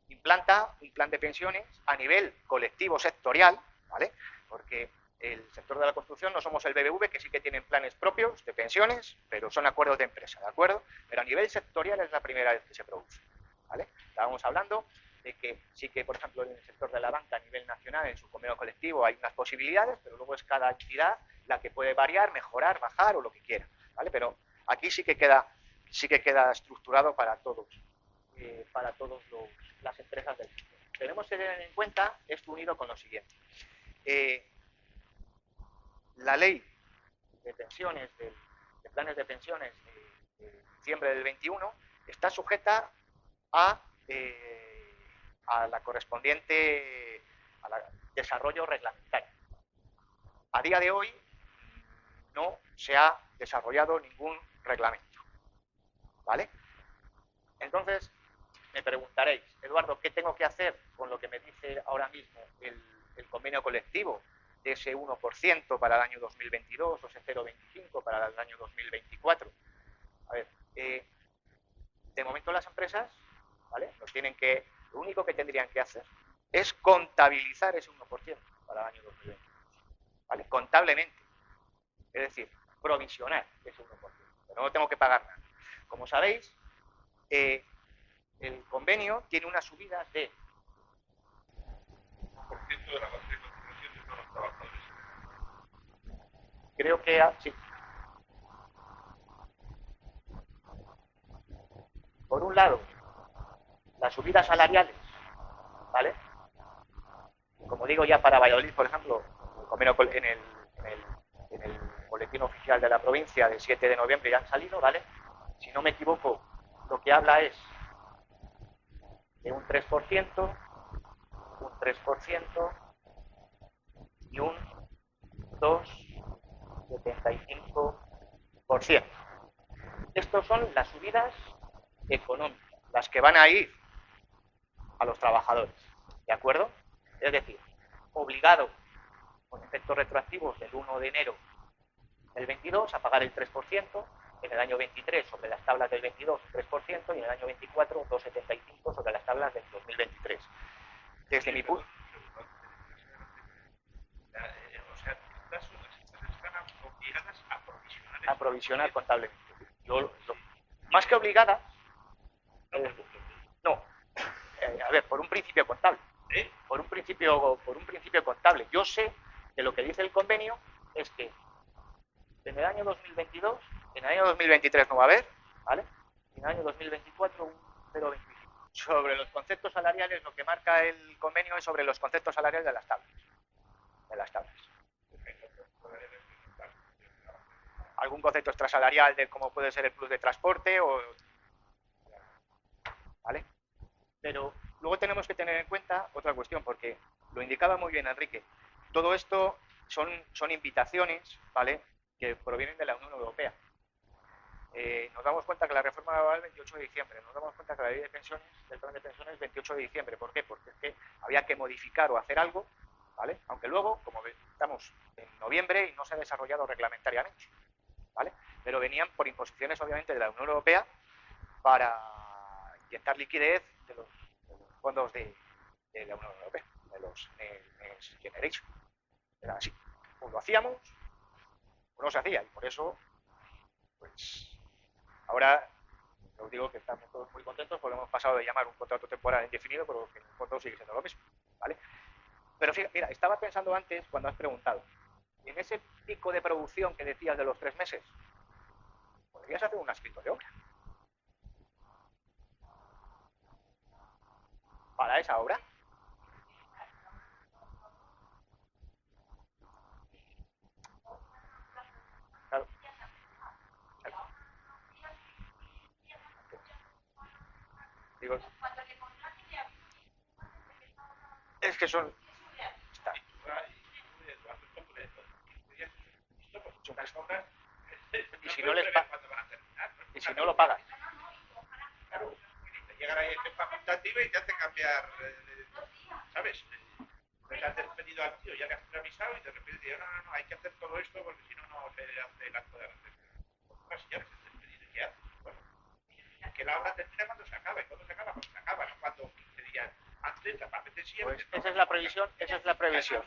implanta un plan de pensiones a nivel colectivo sectorial, ¿vale?, porque el sector de la construcción no somos el BBV, que sí que tienen planes propios de pensiones, pero son acuerdos de empresa, ¿de acuerdo? Pero a nivel sectorial es la primera vez que se produce, ¿vale? Estábamos hablando de que sí que, por ejemplo, en el sector de la banca a nivel nacional, en su convenio colectivo, hay unas posibilidades, pero luego es cada entidad la que puede variar, mejorar, bajar o lo que quiera, ¿vale? Pero aquí sí que queda estructurado para todos las empresas del sector. Tenemos que tener en cuenta esto unido con lo siguiente. La ley de pensiones, de planes de pensiones de diciembre del 21, está sujeta a la correspondiente desarrollo reglamentario. A día de hoy no se ha desarrollado ningún reglamento, ¿vale? Entonces, me preguntaréis, Eduardo, ¿qué tengo que hacer con lo que me dice ahora mismo el convenio colectivo de ese 1% para el año 2022 o ese 0,25 para el año 2024? A ver, de momento las empresas, ¿vale?, lo único que tendrían que hacer es contabilizar ese 1% para el año 2022, ¿vale?, contablemente. Es decir, provisionar ese 1%, pero no tengo que pagar nada. Como sabéis, el convenio tiene una subida de 1% de la base de cotización de todos los trabajadores. Creo que sí. Por un lado, las subidas salariales, ¿vale? Como digo, ya para Valladolid, por ejemplo, en el boletín oficial de la provincia del 7 de noviembre ya han salido, ¿vale? Si no me equivoco, lo que habla es de un 3%, un 3% y un 2,75%. Estos son las subidas económicas, las que van a ir a los trabajadores, ¿de acuerdo? Es decir, obligado con efectos retroactivos del 1 de enero del 22 a pagar el 3%, en el año 23 sobre las tablas del 22 3% y en el año 24 2,75 sobre las tablas del 2023. Desde mi punto... O sea, estas empresas están obligadas a provisionar. A provisionar contablemente. Más que obligadas... No. A ver, por un principio contable. por un principio contable. Yo sé que lo que dice el convenio es que en el año 2022, en el año 2023 no va a haber, ¿vale? Y en el año 2024 un 0,25. Sobre los conceptos salariales, lo que marca el convenio es sobre los conceptos salariales de las tablas. Algún concepto extrasalarial de cómo puede ser el plus de transporte o... ¿Vale? Pero luego tenemos que tener en cuenta otra cuestión, porque lo indicaba muy bien Enrique. Todo esto son invitaciones, ¿vale?, que provienen de la Unión Europea. Nos damos cuenta que la reforma laboral el 28 de diciembre, nos damos cuenta que la ley de pensiones, del plan de pensiones, el 28 de diciembre. ¿Por qué? Porque es que había que modificar o hacer algo, ¿vale? Aunque luego, como estamos en noviembre y no se ha desarrollado reglamentariamente, ¿vale? Pero venían por imposiciones, obviamente, de la Unión Europea para inyectar liquidez de los fondos de la Unión Europea, de los Next Generation. Era así. Pues lo hacíamos, o no se hacía, y por eso, pues, ahora os digo que estamos todos muy contentos porque hemos pasado de llamar un contrato temporal indefinido, pero que en el fondo sigue siendo lo mismo, ¿vale? Pero fíjate, mira, estaba pensando antes cuando has preguntado, en ese pico de producción que decías de los 3 meses, podrías hacer un adscrito de obra para esa obra. Claro, claro. Digo, es que son... Está. Y si no les y si no lo pagas. Claro, te llegan ahí el facultativa y te hace cambiar, ¿sabes? Le has despedido al tío, ya le has avisado y de repente te digo, no, hay que hacer todo esto porque si no, no se hace el acto de recepción. Ostras, ya les has despedido y ¿qué haces? Bueno, que la obra termina cuando se acaba. ¿Y cuándo se acaba? Cuando se acaba, no cuando 15 días antes, a partir de siempre. Pues esa es la previsión,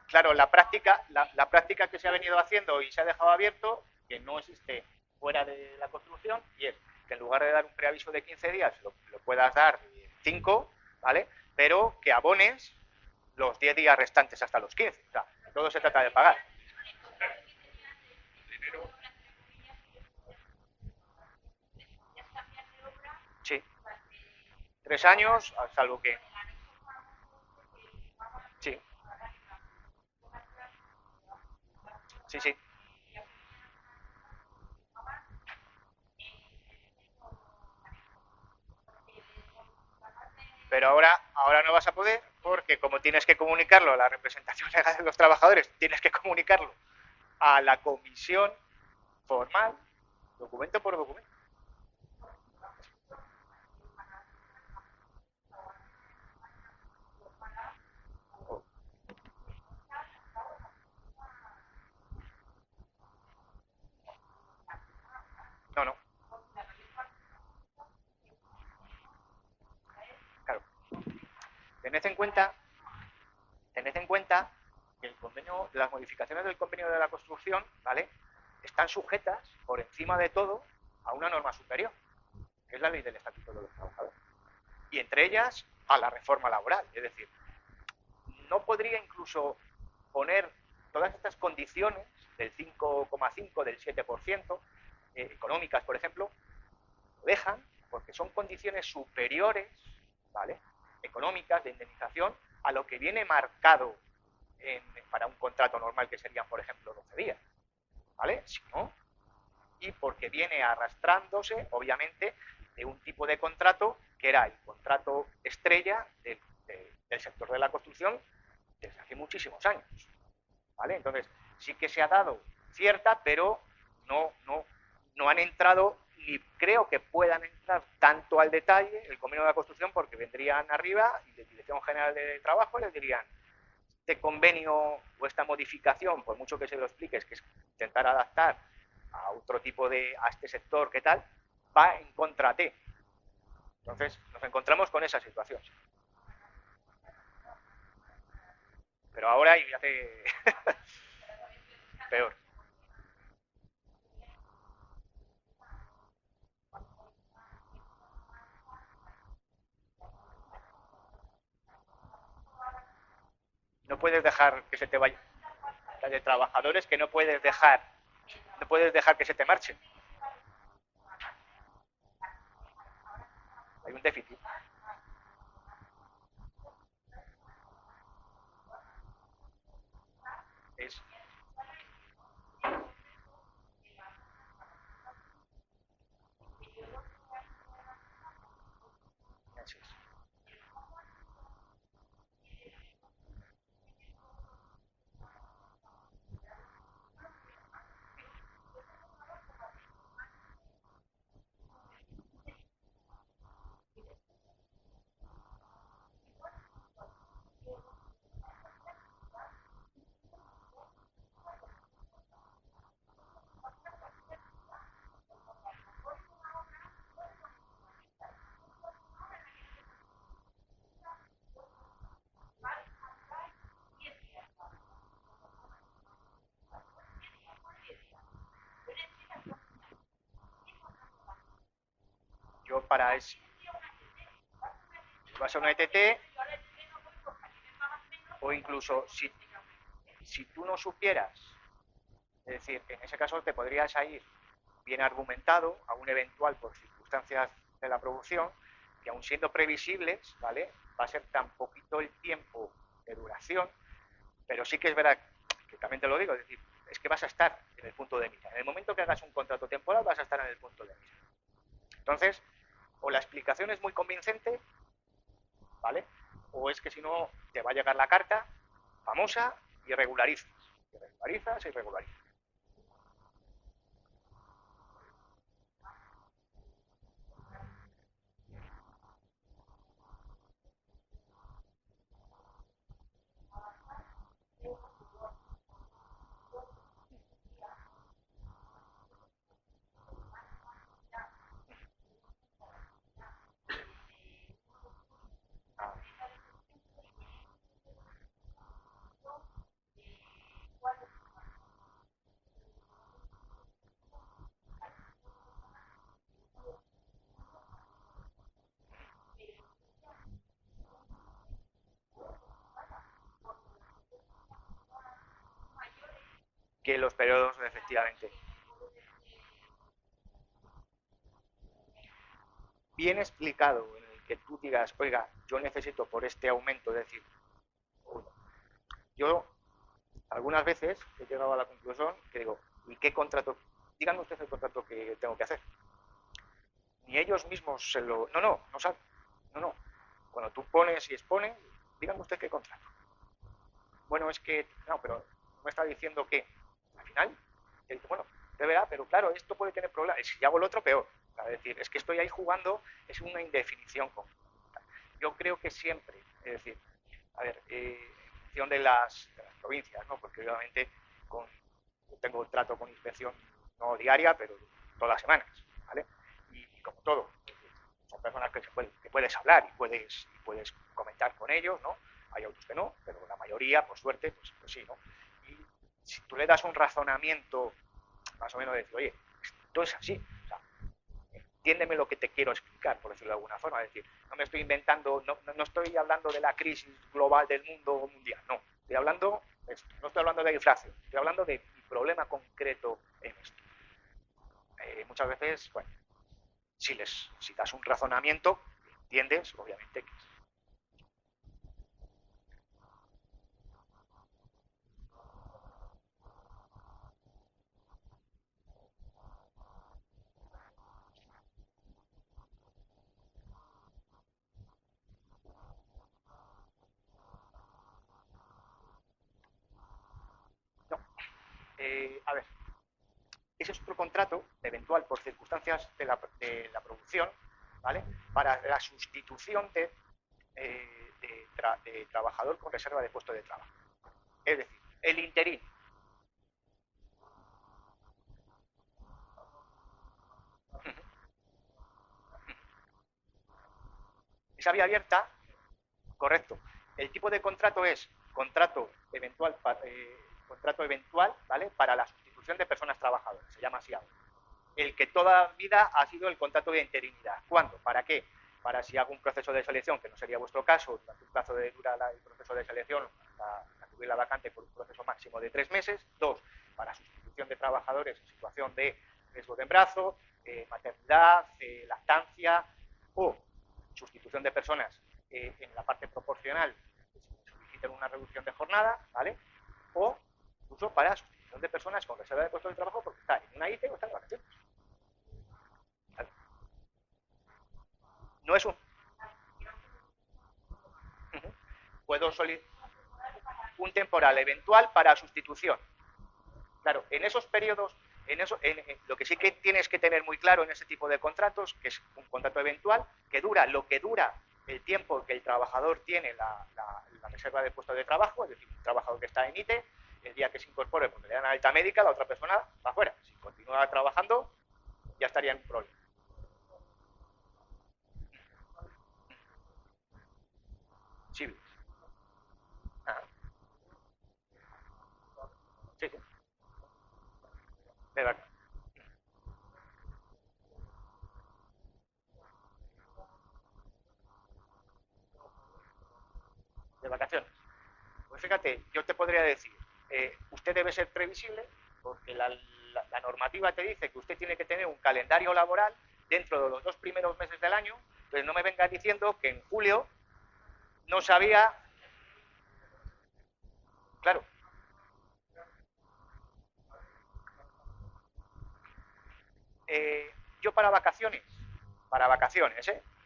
Claro, la práctica que se ha venido haciendo y se ha dejado abierto, que no existe fuera de la construcción, y es que en lugar de dar un preaviso de 15 días, lo puedas dar 5, ¿vale? Pero que abones los 10 días restantes hasta los 15. O sea, todo se trata de pagar. Sí. 3 años, salvo que... Sí. Sí, sí. Pero ahora no vas a poder porque como tienes que comunicarlo a la representación legal de los trabajadores, tienes que comunicarlo a la comisión formal, documento por documento. No, no. Claro. Tened en cuenta que el convenio, las modificaciones del convenio de la construcción, ¿vale?, están sujetas, por encima de todo, a una norma superior, que es la ley del Estatuto de los Trabajadores. Y entre ellas, a la reforma laboral. Es decir, no podría incluso poner todas estas condiciones del 5,5, del 7%, económicas, por ejemplo, lo dejan porque son condiciones superiores, ¿vale?, económicas, de indemnización, a lo que viene marcado para un contrato normal, que serían, por ejemplo, 12 días, ¿vale? Si no, y porque viene arrastrándose, obviamente, de un tipo de contrato que era el contrato estrella del sector de la construcción desde hace muchísimos años, ¿vale? Entonces, sí que se ha dado cierta, pero no han entrado, ni creo que puedan entrar tanto al detalle el convenio de la construcción, porque vendrían arriba y de Dirección General de Trabajo les dirían: este convenio o esta modificación, por mucho que se lo expliques, que es intentar adaptar a otro tipo a este sector, ¿qué tal?, va en contra de. Entonces, nos encontramos con esa situación. Pero ahora y hace peor. puedes dejar que se te vaya, la de trabajadores que no puedes dejar que se te marchen. Hay un déficit. Es Así es. Yo para eso, vas a una ETT, o incluso si tú no supieras, es decir, en ese caso te podrías ir bien argumentado a un eventual por circunstancias de la producción, que aun siendo previsibles, ¿vale? Va a ser tan poquito el tiempo de duración, pero sí que es verdad que también te lo digo, es decir, es que vas a estar en el punto de mira. En el momento que hagas un contrato temporal vas a estar en el punto de mira. Entonces, o la explicación es muy convincente, ¿vale? O es que si no te va a llegar la carta famosa y regularizas. Y regularizas y regularizas. Que los periodos, efectivamente, bien explicado, en el que tú digas, oiga, yo necesito por este aumento, es decir, yo algunas veces he llegado a la conclusión que digo, ¿y qué contrato? Díganme ustedes el contrato que tengo que hacer. Ni ellos mismos se lo... No saben. No. Cuando tú pones y expones, díganme usted qué contrato. Bueno, es que, no, pero me está diciendo que al final, bueno, de verdad, pero claro, esto puede tener problemas. Si hago el otro, peor. Es decir, es que estoy ahí jugando, es una indefinición completa. Yo creo que siempre, es decir, a ver, en función de las provincias, ¿no? Porque obviamente yo tengo trato con inspección no diaria, pero todas las semanas, ¿vale? Y como todo, son personas que puedes hablar y puedes comentar con ellos, ¿no? Hay otros que no, pero la mayoría, por suerte, pues sí, ¿no? Y si tú le das un razonamiento, más o menos de decir, oye, esto es así, o sea, entiéndeme lo que te quiero explicar, por decirlo de alguna forma, es decir, no me estoy inventando, no estoy hablando de la crisis global del mundo mundial, no, estoy hablando de esto, no estoy hablando de inflación, estoy hablando de mi problema concreto en esto. Muchas veces, bueno, si das un razonamiento, entiendes, obviamente, que no. A ver, ese es otro contrato eventual por circunstancias de la producción, ¿vale? Para la sustitución de trabajador con reserva de puesto de trabajo. Es decir, el interín. Esa vía abierta, correcto. El tipo de contrato es contrato eventual, ¿vale? Para la sustitución de personas trabajadoras, se llama así ahora. El que toda vida ha sido el contrato de interinidad. ¿Cuándo? ¿Para qué? Para si hago un proceso de selección, que no sería vuestro caso, durante un plazo de dura el proceso de selección, hasta cubrir la vacante por un proceso máximo de 3 meses. 2, para sustitución de trabajadores en situación de riesgo de embarazo, maternidad, lactancia, o sustitución de personas en la parte proporcional que soliciten una reducción de jornada, ¿vale? O incluso para sustitución de personas con reserva de puesto de trabajo porque está en una IT o está en vacaciones. ¿Vale? No es un... Puedo solicitar un temporal eventual para sustitución. Claro, en esos periodos, lo que sí que tienes que tener muy claro en ese tipo de contratos, que es un contrato eventual, que dura lo que dura el tiempo que el trabajador tiene la reserva de puesto de trabajo, es decir, un trabajador que está en ITE, el día que se incorpore porque le dan alta médica, la otra persona va fuera. Si continúa trabajando, ya estaría en un problema. Sí. Ah. Sí, sí. De verdad. De vacaciones. Pues fíjate, yo te podría decir, usted debe ser previsible porque la normativa te dice que usted tiene que tener un calendario laboral dentro de los 2 primeros meses del año, pues no me venga diciendo que en julio no sabía... Claro. Yo para vacaciones,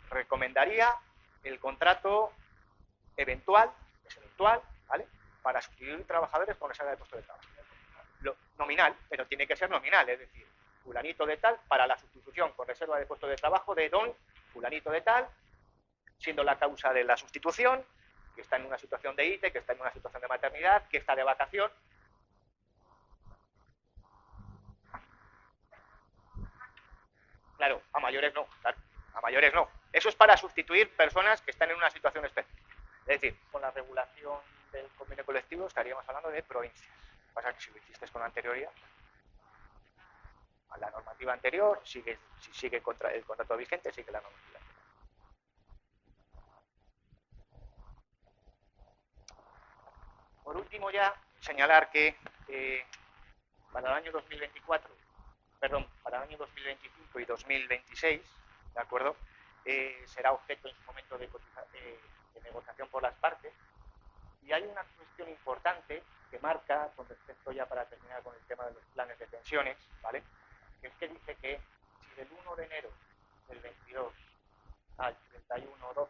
recomendaría el contrato eventual, es eventual, ¿vale? Para sustituir trabajadores con reserva de puesto de trabajo. Nominal, pero tiene que ser nominal, es decir, fulanito de tal para la sustitución con reserva de puesto de trabajo de don fulanito de tal, siendo la causa de la sustitución, que está en una situación de ITE, que está en una situación de maternidad, que está de vacación. Claro, a mayores no, claro, a mayores no. Eso es para sustituir personas que están en una situación específica. Es decir, con la regulación del convenio colectivo estaríamos hablando de provincias. Pasa que si lo hiciste con anterioridad, a la normativa anterior, si sigue el contrato vigente, sigue la normativa. Por último ya, señalar que para el año 2024, perdón, para el año 2025 y 2026, ¿de acuerdo? Será objeto en su momento de negociación por las partes. Y hay una cuestión importante que marca, con respecto ya para terminar con el tema de los planes de pensiones, ¿vale? Que es que dice que si del 1 de enero del 22 al 31/12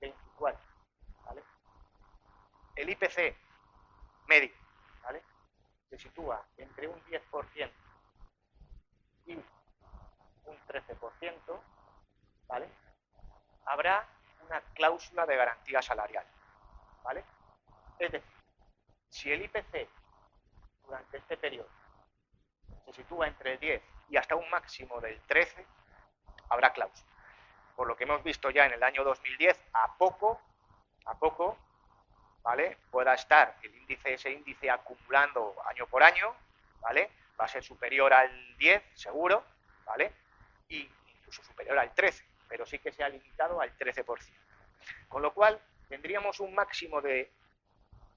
24, ¿vale? El IPC medio, ¿vale? Se sitúa entre un 10% y un 13%, ¿vale? Habrá una cláusula de garantía salarial, ¿vale? Es decir, si el IPC durante este periodo se sitúa entre el 10 y hasta un máximo del 13, habrá cláusula. Por lo que hemos visto ya en el año 2010, a poco, ¿vale? Pueda estar ese índice acumulando año por año, ¿vale? Va a ser superior al 10, seguro, ¿vale? Y incluso superior al 13, pero sí que se ha limitado al 13%. Con lo cual, tendríamos un máximo de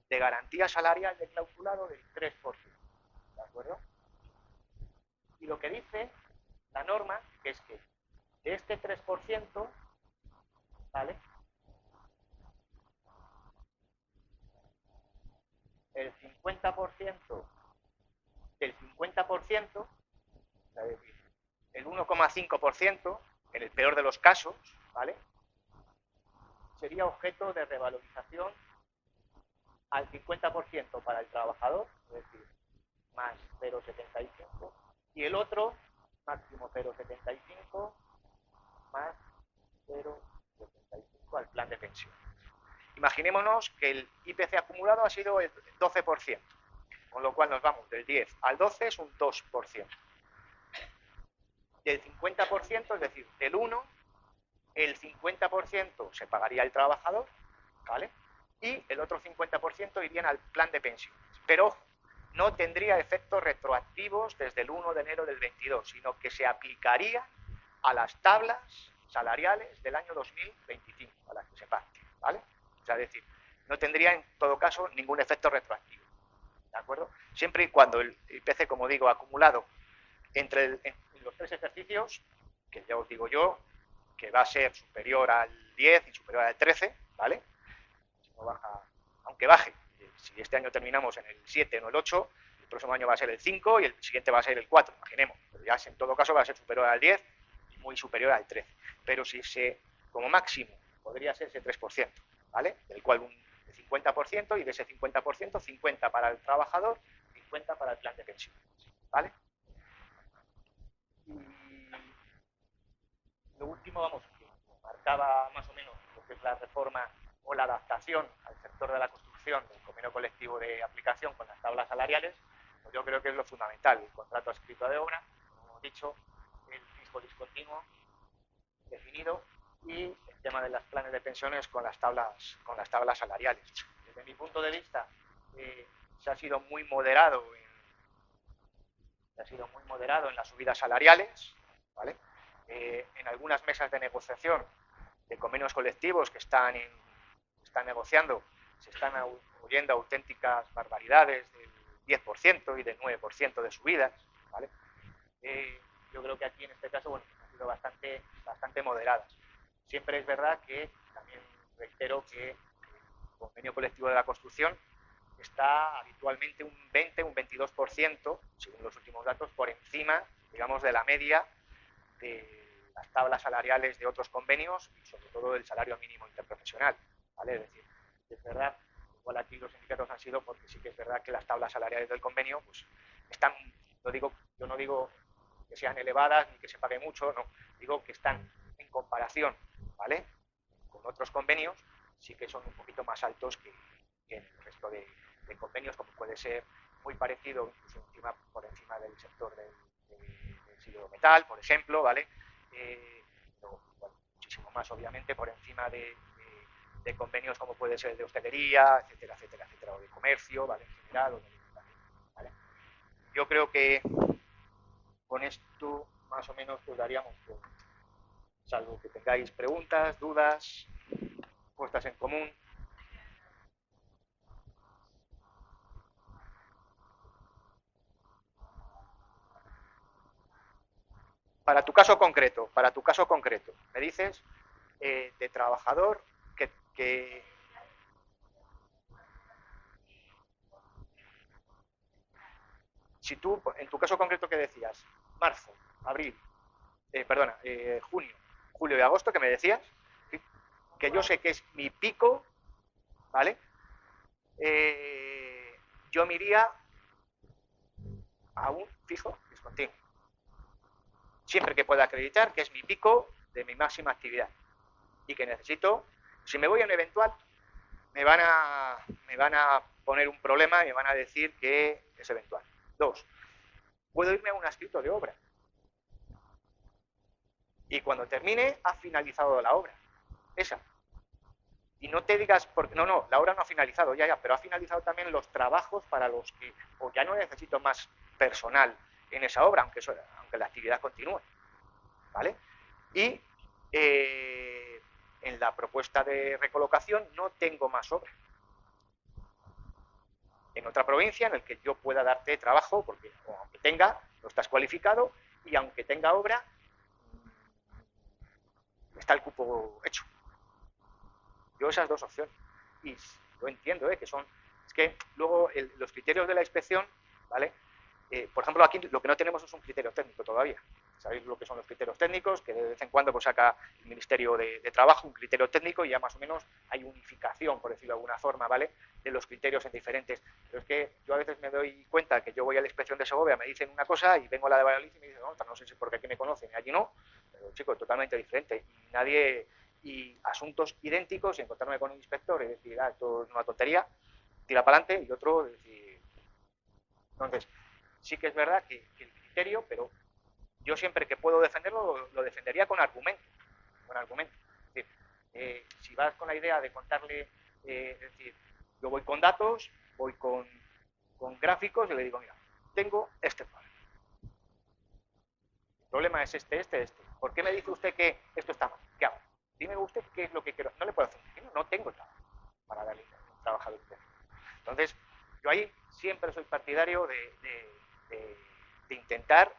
garantía salarial de clausulado del 3%, ¿de acuerdo? Y lo que dice la norma es que de este 3%, ¿vale? El 50% del 50%, es decir, el 1,5%, en el peor de los casos, ¿vale? Sería objeto de revalorización al 50% para el trabajador, es decir, más 0,75, y el otro, máximo 0,75, más 0,75 al plan de pensión. Imaginémonos que el IPC acumulado ha sido el 12%, con lo cual nos vamos del 10 al 12, es un 2%. Del 50%, es decir, del 1, el 50% se pagaría el trabajador, ¿vale? Y el otro 50% irían al plan de pensiones. Pero no tendría efectos retroactivos desde el 1 de enero del 22, sino que se aplicaría a las tablas salariales del año 2025, a las que se pacten, ¿vale? O sea, es decir, no tendría en todo caso ningún efecto retroactivo, ¿de acuerdo? Siempre y cuando el IPC, como digo, acumulado en los 3 ejercicios, que ya os digo yo, que va a ser superior al 10 y superior al 13, ¿vale? Si no baja, aunque baje, si este año terminamos en el 7 o el 8, el próximo año va a ser el 5 y el siguiente va a ser el 4, imaginemos. Pero ya en todo caso va a ser superior al 10 y muy superior al 13. Pero si como máximo, podría ser ese 3%, ¿vale? Del cual un 50% y de ese 50%, 50 para el trabajador, 50 para el plan de pensión, ¿vale? Y lo último, vamos, que marcaba más o menos lo que es la reforma o la adaptación al sector de la construcción del convenio colectivo de aplicación con las tablas salariales, pues yo creo que es lo fundamental, el contrato escrito de obra, como hemos dicho, el fijo discontinuo definido y el tema de los planes de pensiones con las tablas salariales. Desde mi punto de vista, se ha sido muy moderado en las subidas salariales, ¿vale? En algunas mesas de negociación de convenios colectivos que están negociando, se están oyendo auténticas barbaridades del 10% y del 9% de subidas, ¿vale? Yo creo que aquí en este caso, bueno, han sido bastante moderadas. Siempre es verdad que, también reitero que el convenio colectivo de la construcción está habitualmente un 20, un 22%, según los últimos datos, por encima, digamos, de la media de las tablas salariales de otros convenios y sobre todo del salario mínimo interprofesional, ¿vale? Es decir, es verdad, igual aquí los sindicatos han sido porque sí que es verdad que las tablas salariales del convenio pues están, yo no digo que sean elevadas ni que se pague mucho, no, digo que están en comparación, ¿vale? Con otros convenios sí que son un poquito más altos que en el resto de convenios, como puede ser muy parecido, incluso por encima del sector del metal, por ejemplo, ¿vale? Bueno, muchísimo más, obviamente, por encima de convenios como puede ser de hostelería, etcétera, etcétera, etcétera, o de comercio, ¿vale? En general, o de alimentación, ¿vale? Yo creo que con esto, más o menos, pues daríamos, pues, salvo que tengáis preguntas, dudas, puestas en común. Para tu caso concreto, me dices de trabajador que si tú, en tu caso concreto que decías, marzo, abril, junio, julio y agosto, que me decías, ¿sí? Que yo sé que es mi pico, ¿vale? Yo me iría a un fijo discontinuo. Siempre que pueda acreditar que es mi pico de mi máxima actividad y que necesito, si me voy a un eventual, me van a poner un problema y me van a decir que es eventual. 2, puedo irme a un adscrito de obra. Y cuando termine, ha finalizado la obra. Esa. Y no te digas, porque no, la obra no ha finalizado, ya, pero ha finalizado también los trabajos para los que, o ya no necesito más personal en esa obra, aunque la actividad continúe, ¿vale? Y en la propuesta de recolocación no tengo más obra. En otra provincia en el que yo pueda darte trabajo, porque aunque tenga, no estás cualificado, y aunque tenga obra, está el cupo hecho. Yo esas dos opciones. Y yo entiendo que son... Es que luego los criterios de la inspección, ¿vale? Por ejemplo, aquí lo que no tenemos es un criterio técnico todavía. Sabéis lo que son los criterios técnicos, que de vez en cuando pues saca el Ministerio de Trabajo un criterio técnico y ya más o menos hay unificación, por decirlo de alguna forma, ¿vale? De los criterios en diferentes. Pero es que yo a veces me doy cuenta que yo voy a la inspección de Segovia, me dicen una cosa y vengo a la de Valladolid y me dicen, no sé si porque aquí me conocen y allí no, pero chico, totalmente diferente. Y asuntos idénticos y encontrarme con un inspector y decir, esto es una tontería, tira para adelante, y otro decir... Entonces, sí que es verdad que el criterio, pero yo siempre que puedo defenderlo, lo defendería con argumento. Es decir, si vas con la idea de contarle, es decir, yo voy con datos, voy con gráficos y le digo, mira, tengo este problema. El problema es este. ¿Por qué me dice usted que esto está mal? ¿Qué hago? Dime usted qué es lo que quiero. No le puedo hacer, no tengo trabajo para darle. trabajador indefinido. Entonces, yo ahí siempre soy partidario de intentar,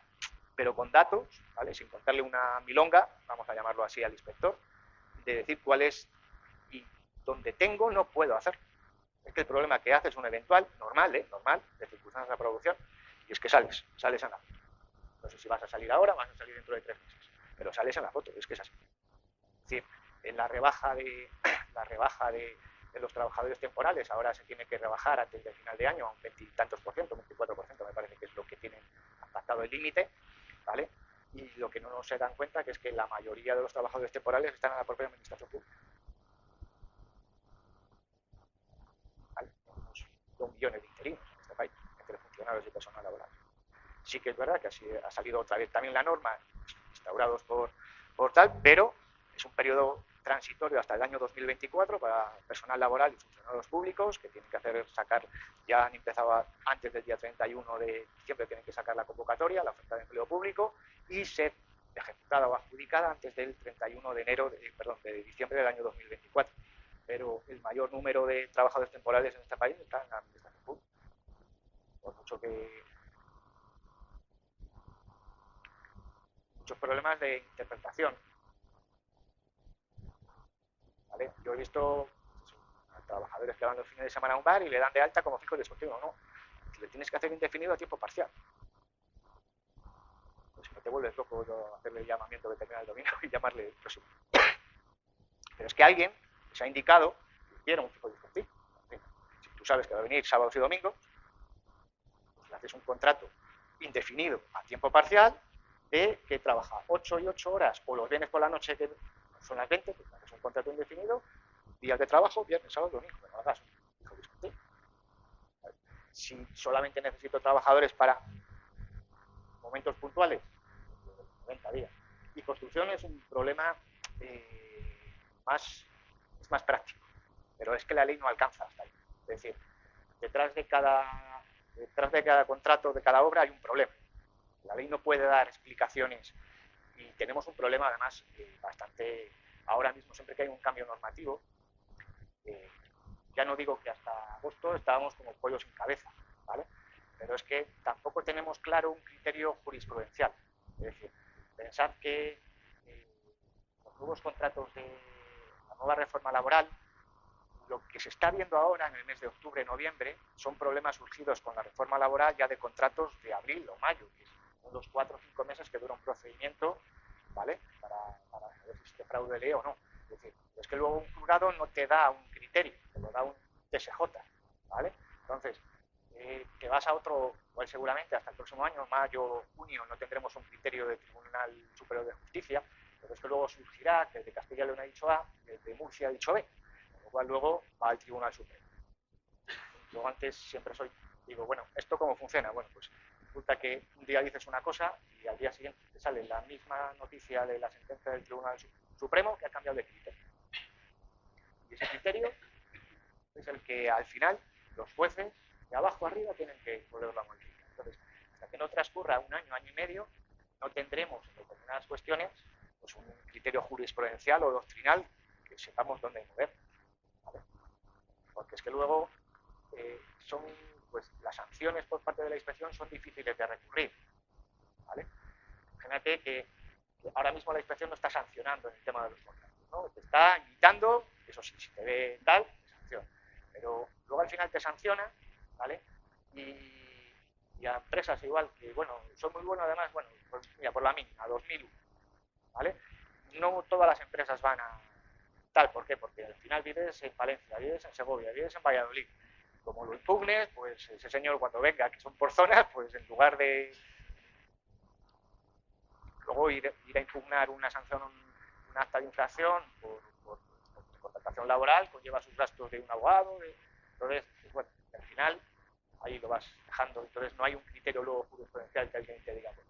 pero con datos, ¿vale? Sin contarle una milonga, vamos a llamarlo así al inspector, de decir cuál es y donde tengo no puedo hacer. Es que el problema que hace es un eventual, normal, normal, de circunstancias de producción, y es que sales en la foto. No sé si vas a salir ahora o vas a salir dentro de 3 meses, pero sales en la foto, es que es así. Es decir, en la rebaja de los trabajadores temporales, ahora se tiene que rebajar antes del final de año a un 20 y tantos por ciento, 24% me parece que es lo que tienen pactado el límite, ¿vale? Y lo que no se dan cuenta que es que la mayoría de los trabajadores temporales están en la propia administración pública. ¿Vale? Tenemos 2 millones de interinos en este país, entre funcionarios y personal laboral. Sí que es verdad que así ha salido otra vez también la norma, instaurados por tal, pero es un periodo transitorio hasta el año 2024 para personal laboral y funcionarios públicos que tienen que sacar, ya han empezado antes del día 31 de diciembre, tienen que sacar la convocatoria, la oferta de empleo público y ser ejecutada o adjudicada antes del 31 de enero, de diciembre del año 2024. Pero el mayor número de trabajadores temporales en este país está en la administración pública. Por mucho que muchos problemas de interpretación. ¿Vale? Yo he visto a trabajadores que van los fines de semana a un bar y le dan de alta como fijo discontinuo. No, le tienes que hacer indefinido a tiempo parcial. Pues si no te vuelves loco hacerle el llamamiento que termina el domingo y llamarle el próximo. Pero es que alguien se ha indicado que quiere un fijo discontinuo. Si tú sabes que va a venir sábados y domingos, pues le haces un contrato indefinido a tiempo parcial que trabaja 8 y 8 horas o los viernes por la noche, que son las 20, pues haces un contrato indefinido, días de trabajo, viernes, sábado, domingo, pero no hagas un fijo discontinuo. Si solamente necesito trabajadores para momentos puntuales, 90 días. Y construcción es un problema es más práctico, pero es que la ley no alcanza hasta ahí. Es decir, detrás de cada contrato, de cada obra hay un problema. La ley no puede dar explicaciones y tenemos un problema además bastante, ahora mismo siempre que hay un cambio normativo, ya no digo que hasta agosto estábamos como pollos sin cabeza, ¿vale? Pero es que tampoco tenemos claro un criterio jurisprudencial. Es decir, pensad que los nuevos contratos de la nueva reforma laboral, lo que se está viendo ahora en el mes de octubre, noviembre, son problemas surgidos con la reforma laboral ya de contratos de abril o mayo, que son los 4 o 5 meses que dura un procedimiento, ¿vale? Para saber si este fraude ley o no. Es decir, es que luego un juzgado no te da un criterio, te lo da un TSJ, ¿vale? Entonces, te vas a otro, igual seguramente hasta el próximo año, mayo, junio, no tendremos un criterio del Tribunal Superior de Justicia, pero es que luego surgirá que el de Castilla y León ha dicho A y el de Murcia ha dicho B, con lo cual luego va al Tribunal Supremo. Yo antes siempre digo, bueno, ¿esto cómo funciona? Bueno, pues resulta que un día dices una cosa y al día siguiente te sale la misma noticia de la sentencia del Tribunal Supremo que ha cambiado de criterio. Y ese criterio es el que al final los jueces de abajo arriba tienen que volverlo a modificar. Entonces, hasta que no transcurra un año, año y medio, no tendremos en determinadas cuestiones pues un criterio jurisprudencial o doctrinal que sepamos dónde mover. ¿Vale? Porque es que luego pues las sanciones por parte de la inspección son difíciles de recurrir. ¿Vale? Imagínate que ahora mismo la inspección no está sancionando en el tema de los contratos, ¿no? Te está invitando, eso sí, si te ve tal, te sanciona. Pero luego al final te sanciona, ¿vale? Y a empresas igual, que bueno, son muy buenos además, bueno, pues mira, por la mínima, 2001, ¿vale? No todas las empresas van a tal, ¿por qué? Porque al final vives en Valencia, vives en Segovia, vives en Valladolid. Como lo impugnes, pues ese señor cuando venga, que son por zonas, pues en lugar de luego ir a impugnar una sanción, un acta de infracción por contratación laboral, conlleva sus gastos de un abogado, entonces, bueno, al final ahí lo vas dejando, entonces no hay un criterio luego jurisprudencial que alguien te diga, pues